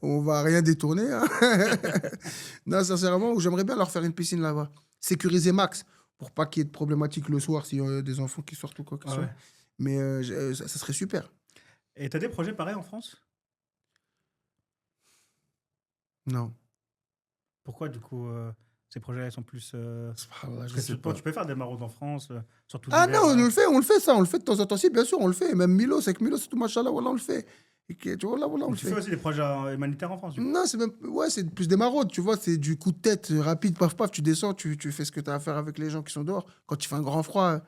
On va rien détourner. Hein. Non, sincèrement, j'aimerais bien leur faire une piscine là-bas. Sécuriser max, pour pas qu'il y ait de problématiques le soir s'il y a des enfants qui sortent ou quoi que ce soit. Mais ça serait super. Et t'as des projets pareils en France? Non. Pourquoi, du coup, ces projets sont plus... je sais pas. Tu peux faire des maraudes en France, surtout non, on le fait ça. On le fait de temps en temps. Si, bien sûr, on le fait. Même Milo, c'est tout, machallah, voilà, on le fait. Et que, tu vois, là, voilà, on le fait. Tu fais aussi des projets humanitaires en France? Non, c'est plus des maraudes, tu vois. C'est du coup de tête rapide, paf, paf, tu descends, tu fais ce que tu as à faire avec les gens qui sont dehors. Quand il fait un grand froid...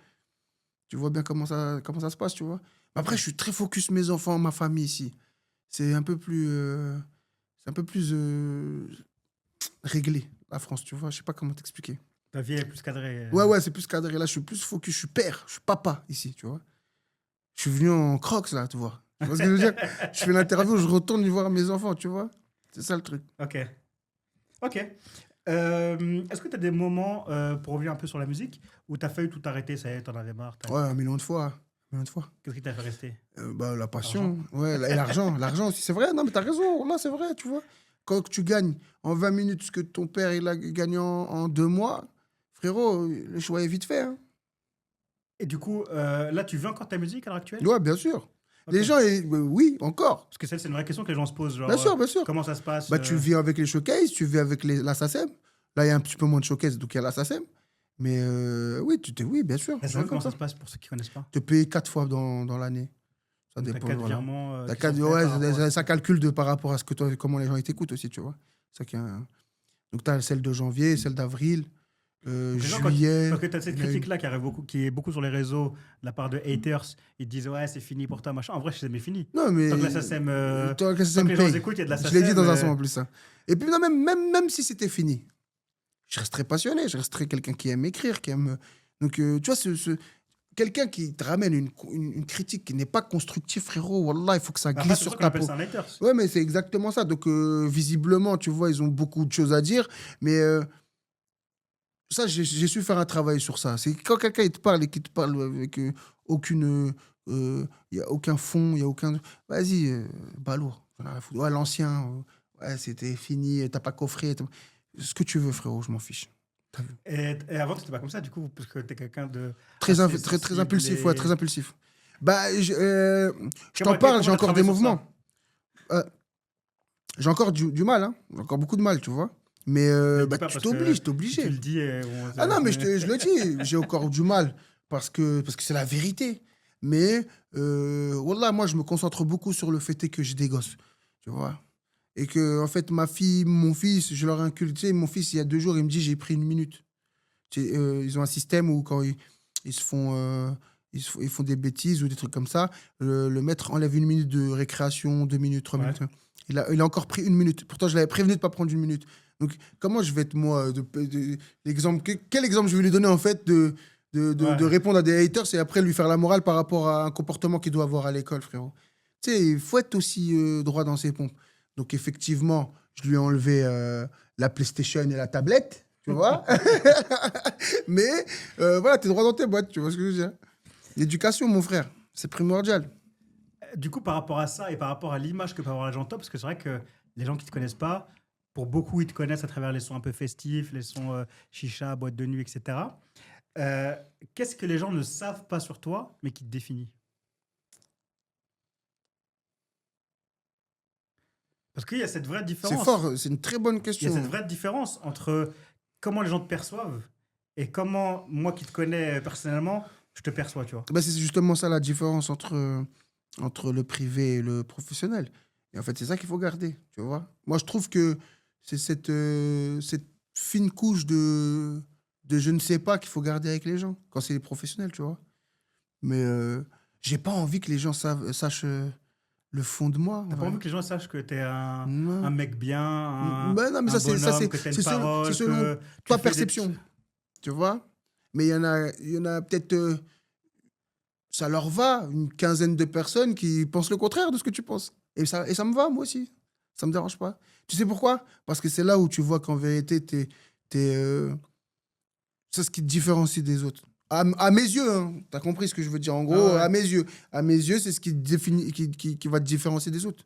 Tu vois bien comment ça se passe, tu vois. Après, je suis très focus mes enfants, ma famille ici. C'est un peu plus réglé, la France, tu vois. Je sais pas comment t'expliquer. Ta vie est plus cadrée. Ouais, c'est plus cadré. Là, je suis plus focus. Je suis père, je suis papa ici, tu vois. Je suis venu en crocs, là, tu vois. Tu vois ce que je veux dire? Je fais l'interview, je retourne voir mes enfants, tu vois. C'est ça le truc. Ok. Est-ce que tu as des moments, pour revenir un peu sur la musique, où tu as failli tout arrêter, ça y est, t'en avais marre? Ouais, un million de fois. Qu'est-ce qui t'a fait rester? La passion. Ouais, et l'argent. L'argent aussi, c'est vrai. Non, mais t'as raison. Là, c'est vrai, tu vois. quand tu gagnes en 20 minutes ce que ton père il a gagné en 2 mois, frérot, le choix est vite fait. Hein. Et du coup, là, tu vis encore ta musique à l'heure actuelle? Ouais, bien sûr. Ok. Les gens, oui, encore. Parce que ça, c'est une vraie question que les gens se posent. Genre, Bien sûr, bien sûr. comment ça se passe? Bah, tu vis avec les showcases, tu vis avec la SACEM. Là, il y a un petit peu moins de showcases, donc il y a la SACEM. Mais oui, bien sûr. La SACEM, comment ça se passe pour ceux qui ne connaissent pas? Te payer 4 fois dans l'année. Ça Donc, dépend. t'as 4 voilà. virements. T'as qui quatre- sont faits ouais, par rapport à- ça calcule par rapport à ce que toi, comment les gens ils t'écoutent aussi, tu vois. Ça qui est donc, tu as celle de janvier, celle d'avril, Donc, les gens, juillet. parce que tu as cette il y a eu- critique-là qui est beaucoup sur les réseaux de la part de haters. Ils te disent, ouais, c'est fini pour toi, machin. En vrai, c'est jamais fini. Non, mais. Tant que la SACEM, Tant que la tant SACEM que les gens paye. écoutent, il y a de la Je l'ai dit dans un SACEM, son en plus, ça. Et puis, non, même si c'était fini, je resterais passionné, je resterais quelqu'un qui aime écrire, qui aime. Donc, tu vois, quelqu'un qui te ramène une critique qui n'est pas constructive, frérot, wallah, il faut que ça Après, glisse c'est sur pour ça qu'on ta appelle peau. ça un haters. Ouais, mais c'est exactement ça. Donc, visiblement, tu vois, ils ont beaucoup de choses à dire. Mais ça, j'ai su faire un travail sur ça. C'est quand quelqu'un il te parle et qu'il te parle avec aucune. Il n'y a aucun fond, il n'y a aucun. Vas-y, balourd. Ouais, l'ancien, ouais, c'était fini, t'as pas coffré. Ce que tu veux, frérot, je m'en fiche. T'as vu. Et avant, tu n'étais pas comme ça, du coup, parce que tu es quelqu'un de. Très, assez très sensible impulsif, et- ouais, très impulsif. Bah, je Comment- t'en parle, comment j'ai t'as encore des travaillé sur mouvements. J'ai encore du mal, hein. J'ai encore beaucoup de mal, tu vois. Mais Ne le dis bah, pas tu parce t'obliges, que t'es obligé. Tu le dis. Ah non, mais je le dis, j'ai encore du mal parce que c'est la vérité. Mais wallah, moi, je me concentre beaucoup sur le fait est que j'ai des gosses, tu vois. Et que, en fait, ma fille, mon fils, je leur inculque. Tu sais, mon fils, il y a 2 jours, il me dit j'ai pris 1 minute. Tu sais, ils ont un système où quand ils se font. Ils font des bêtises ou des trucs comme ça. Le maître enlève 1 minute de récréation, 2 minutes, 3 Ouais. minutes. Il a encore pris 1 minute. Pourtant, je l'avais prévenu de ne pas prendre 1 minute. Donc, comment je vais être, moi, l'exemple, quel exemple je vais lui donner, en fait, de Ouais. répondre à des haters et après lui faire la morale par rapport à un comportement qu'il doit avoir à l'école, frérot. Tu sais, il faut être aussi droit dans ses pompes. Donc, effectivement, je lui ai enlevé la PlayStation et la tablette, tu vois. Mais, voilà, t'es droit dans tes boîtes, tu vois ce que je veux dire. L'éducation, mon frère, c'est primordial. Du coup, par rapport à ça et par rapport à l'image que peuvent avoir les gens top, parce que c'est vrai que les gens qui te connaissent pas, pour beaucoup, ils te connaissent à travers les sons un peu festifs, les sons chicha, boîte de nuit, etc. Qu'est-ce que les gens ne savent pas sur toi, mais qui te définit? Parce qu'il y a cette vraie C'est différence. fort, c'est une très bonne Il y a question. cette vraie différence entre comment les gens te perçoivent et comment, moi qui te connais personnellement, je te perçois, tu vois. Bah, c'est justement ça la différence entre le privé et le professionnel. Et en fait, c'est ça qu'il faut garder, tu vois. Moi, je trouve que c'est cette fine couche de je ne sais pas qu'il faut garder avec les gens, quand c'est les professionnels, tu vois. Mais j'ai pas envie que les gens sachent le fond de moi. T'as pas ouais. envie que les gens sachent que t'es un Non. mec bien, Bah non, mais un ça, c'est bonhomme, que t'as une parole, c'est selon que tu ta fais des perception, petits- tu vois. Mais il y en a peut-être, ça leur va, une quinzaine de personnes qui pensent le contraire de ce que tu penses. Et ça me va, moi aussi. Ça me dérange pas. Tu sais pourquoi? Parce que c'est là où tu vois qu'en vérité, c'est ce qui te différencie des autres. À mes yeux, hein. T'as compris ce que je veux dire. En gros, Ah ouais. à mes yeux. À mes yeux, c'est ce qui te définit, qui va te différencier des autres.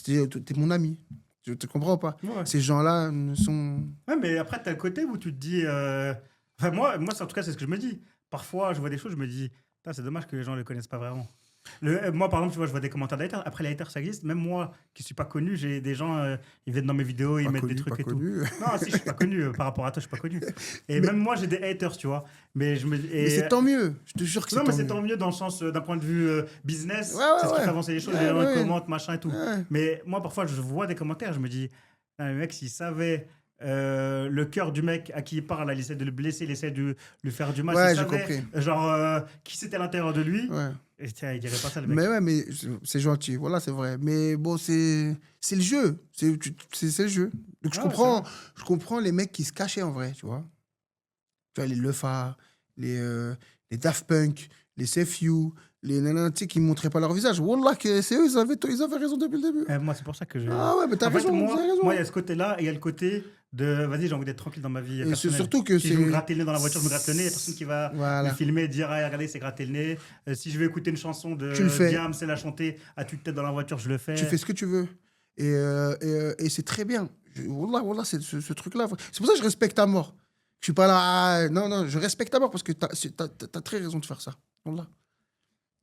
T'es mon ami. Tu te comprends ou pas? Ouais. Ces gens-là ne sont... Ouais, mais après, t'as le côté où tu te dis. Enfin, moi, en tout cas, c'est ce que je me dis. Parfois, je vois des choses, je me dis, putain, c'est dommage que les gens ne le connaissent pas vraiment. Moi, par exemple, tu vois, je vois des commentaires d'haters. Après, les haters, ça existe. Même moi, qui ne suis pas connu, j'ai des gens, ils viennent dans mes vidéos, ils Pas mettent connu, des trucs pas et connu. tout. Non, si, je suis pas connu. Par rapport à toi, je suis pas connu. Et même moi, j'ai des haters, tu vois. Mais je me Mais c'est tant mieux. Je te jure que Non, mais c'est c'est tant tant mieux. mieux dans le sens d'un point de vue business. Ouais, c'est ce qui ouais. fait avancer les choses. Ouais, les gens ouais. commentent, machin et tout. Ouais. Mais moi, parfois, je vois des commentaires, je me dis, ah, le mec, s'il savait le cœur du mec à qui il parle, il essaie de le blesser, il essaie de lui faire du mal. Ouais, s'il j'ai savait, compris. genre, qui c'était à l'intérieur de lui, Ouais. et tiens, il dirait pas ça, le mec. Mais ouais, mais c'est gentil. Voilà, c'est vrai. Mais bon, c'est le jeu. C'est le jeu. Donc Ah, je comprends les mecs qui se cachaient en vrai, tu vois. Tu vois, les Lefa, les Daft Punk, les CFU, les nanas, tu sais, qui ne montraient pas leur visage. Wallah, que c'est eux, ils avaient raison depuis le début. Moi, c'est pour ça que je. Ah ouais, mais t'as En fait, raison, vous avez raison. moi, il y a ce côté-là et il y a le côté de vas-y, j'ai envie d'être tranquille dans ma vie. Et c'est personnelle. surtout que si je veux me c'est... gratter le nez dans la voiture, je me gratte le nez, il n'y a personne qui va Voilà. me filmer et dire ah, regardez, c'est gratter le nez. Si je veux écouter une chanson de Tu le fais. Diam, c'est la chanter à toute tête dans la voiture, je le fais. Tu fais ce que tu veux. Et c'est très bien. Wallah, c'est ce truc-là. C'est pour ça que je respecte ta mort. Je suis pas là. Non, je respecte ta mort parce que t'as très raison de faire ça. Wallah.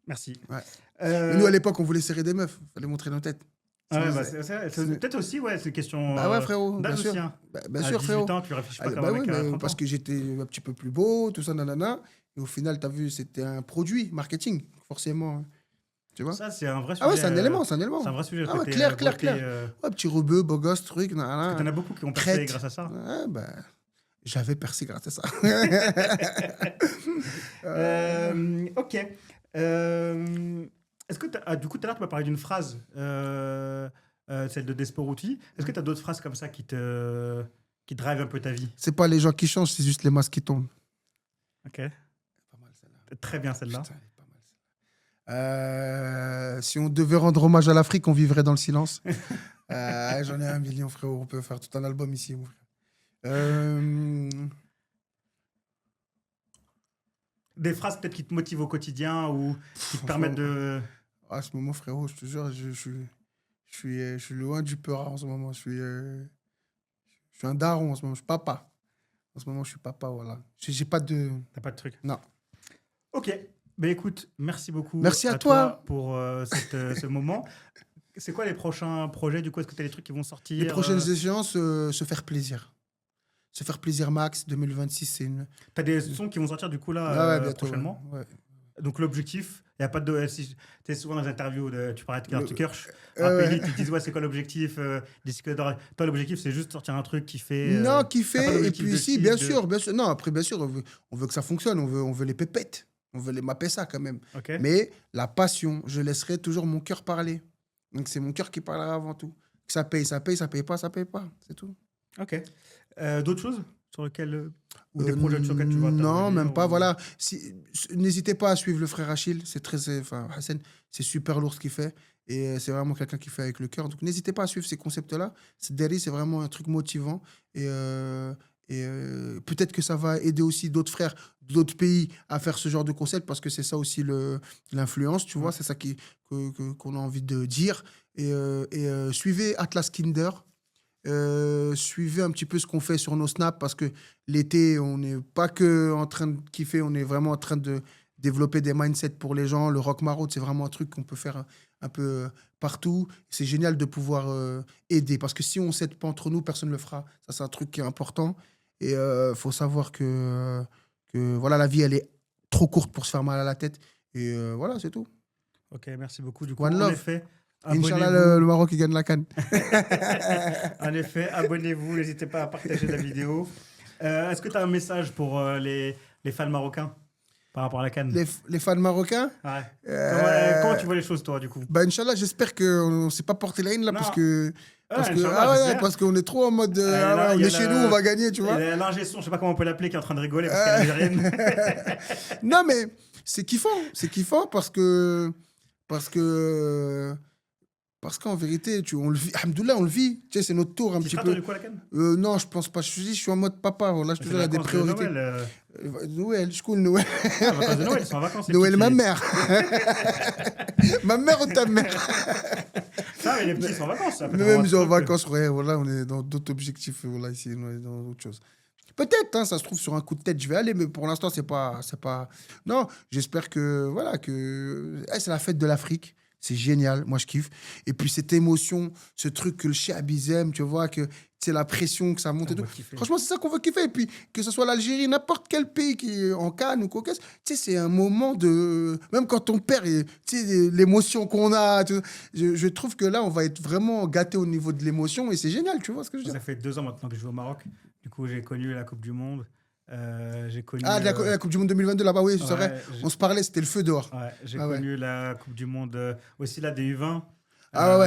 Merci. Ouais. Et nous, à l'époque, on voulait serrer des meufs. Il fallait montrer nos têtes. C'est peut-être aussi, c'est une question. Bah ouais, frérot, bien sûr. Aussi, hein. Bien à sûr, 18 frérot. ans, tu réfléchis pas comme Bah un oui, mec à 30 parce ans. que j'étais un petit peu plus beau, tout ça, nanana. Et au final, t'as vu, c'était un produit marketing, forcément. Tu vois? Ça, c'est un vrai sujet. Ah ouais, c'est un élément. C'est un vrai sujet. Ah ouais, côté, clair. beauté, Ouais, petit rebeu, beau gosse, truc, Parce nanana. que t'en as beaucoup qui ont percé Crête. grâce à ça. Ouais, bah, j'avais percé grâce à ça. Ok. Est-ce que du coup, tout à l'heure, tu m'as parlé d'une phrase, celle de Desporuti. Est-ce que tu as d'autres phrases comme ça qui drive un peu ta vie? C'est pas les gens qui changent, c'est juste les masques qui tombent. Ok. Pas mal celle-là. Très bien celle-là. Putain, elle est pas mal, celle-là. Si on devait rendre hommage à l'Afrique, on vivrait dans le silence. J'en ai 1 million, frérot. On peut faire tout un album ici, mon frère. Des phrases peut-être qui te motivent au quotidien ou qui te permettent de... À ce moment, frérot, je te jure, je suis loin du peur en ce moment. Je suis un daron en ce moment. Je suis papa. En ce moment, je suis papa, voilà. J'ai pas de... T'as pas de truc? Non. Ok. Ben écoute, merci beaucoup. Merci à toi pour ce moment. C'est quoi les prochains projets? Du coup, est-ce que tu as des trucs qui vont sortir? Les prochaines échéances, se faire plaisir. Se faire plaisir max, 2026, c'est une... T'as des sons qui vont sortir du coup là bientôt, prochainement. Ouais. Donc l'objectif, il n'y a pas de... Tu es souvent dans les interviews, tu parlais de Karl Kirsch, ouais. ils te disent c'est quoi l'objectif d'ici que toi l'objectif c'est juste sortir un truc qui fait... Non, qui t'as pas fait, et d'objectif puis de si, chiffre, bien sûr. Non, après, bien sûr, on veut que ça fonctionne, on veut les pépettes, on veut les mapper ça quand même. Ok. Mais la passion, je laisserai toujours mon cœur parler. Donc c'est mon cœur qui parlera avant tout. Que ça paye, ça paye, ça paye pas, c'est tout. Ok. D'autres choses sur lesquelles... ou des projets sur lesquels tu vas Non, même pas, ou... voilà. N'hésitez pas à suivre le frère Achille, Hassan, c'est super lourd ce qu'il fait. Et c'est vraiment quelqu'un qui fait avec le cœur. Donc n'hésitez pas à suivre ces concepts-là. Derrière, c'est vraiment un truc motivant. Et peut-être que ça va aider aussi d'autres frères d'autres pays à faire ce genre de concept, parce que c'est ça aussi l'influence, tu vois. C'est ça qu'on a envie de dire. Et suivez Atlas Kinder. Suivez un petit peu ce qu'on fait sur nos snaps, parce que l'été, on n'est pas que en train de kiffer, on est vraiment en train de développer des mindsets pour les gens. Le rock maraude, c'est vraiment un truc qu'on peut faire un peu partout. C'est génial de pouvoir aider, parce que si on ne s'aide pas entre nous, personne ne le fera. Ça, c'est un truc qui est important. Et faut savoir que voilà, la vie, elle est trop courte pour se faire mal à la tête. Et voilà, c'est tout. Ok, merci beaucoup. Du coup, One en love. effet, Inch'Allah, le Maroc, il gagne la CAN. En effet, abonnez-vous, n'hésitez pas à partager la vidéo. Est-ce que tu as un message pour les fans marocains par rapport à la CAN? Les fans marocains. Ouais. Comment tu vois les choses, toi, du coup? Bah, Inch'Allah, j'espère qu'on ne s'est pas porté la haine là, Non. parce qu'on est trop en mode on est chez nous, on va gagner, tu vois. L'ingé son, je sais pas comment on peut l'appeler, qui est en train de rigoler parce qu'elle est algérienne. Non, mais c'est kiffant parce qu'en vérité, on le vit. Alhamdoulilah, on le vit. Tu sais, c'est notre tour un petit peu. Du coup, la CAN? Non, je pense pas. Je suis en mode papa. Là, je te jure, il y a des priorités. Noël, je coule Noël. Vacances de Noël, ils sont en vacances. Noël, ma mère. Ma mère ou ta mère? Non, mais les petits sont en vacances. Même ils sont en vacances, ouais, voilà, on est dans d'autres objectifs. Voilà, ici, on est dans autre chose. Peut-être, hein, ça se trouve, sur un coup de tête, je vais aller, mais pour l'instant, c'est pas... Non, j'espère que c'est la fête de l'Afrique. C'est génial, moi je kiffe. Et puis cette émotion, ce truc que le Chab aime, tu vois, que c'est la pression que ça monte et tout. Franchement, c'est ça qu'on veut kiffer. Et puis que ce soit l'Algérie, n'importe quel pays qui est en Cannes ou quoi que ce soit, tu sais, c'est un moment de... Même quand on perd, tu sais, l'émotion qu'on a, je trouve que là, on va être vraiment gâté au niveau de l'émotion et c'est génial, tu vois ce que je veux dire. Ça fait 2 ans maintenant que je joue au Maroc. Du coup, j'ai connu la Coupe du Monde. J'ai connu la Coupe du Monde 2022 là-bas, oui, c'est vrai. On se parlait, c'était le feu dehors. Ouais, j'ai connu la Coupe du Monde aussi là des U20.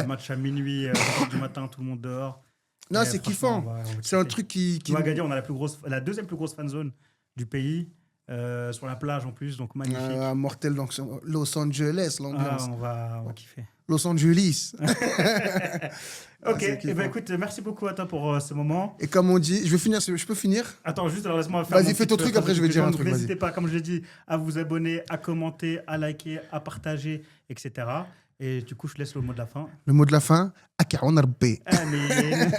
Match à minuit, du matin, tout le monde dehors. Non, c'est kiffant. C'est un truc qui... Nous, à Agadir, on a la deuxième plus grosse fan zone du pays, sur la plage en plus, donc magnifique. Mortel, donc Los Angeles, l'ambiance. On va kiffer. Los Angeles. Ok, et ben écoute, merci beaucoup à toi pour ce moment. Et comme on dit, je peux finir? Attends, juste, alors laisse-moi faire. Vas-y, fais ton truc, après je vais dire un truc. N'hésitez pas, comme je l'ai dit, à vous abonner, à commenter, à liker, à partager, etc. Et du coup, je laisse le mot de la fin. Le mot de la fin, Aka on a Amen.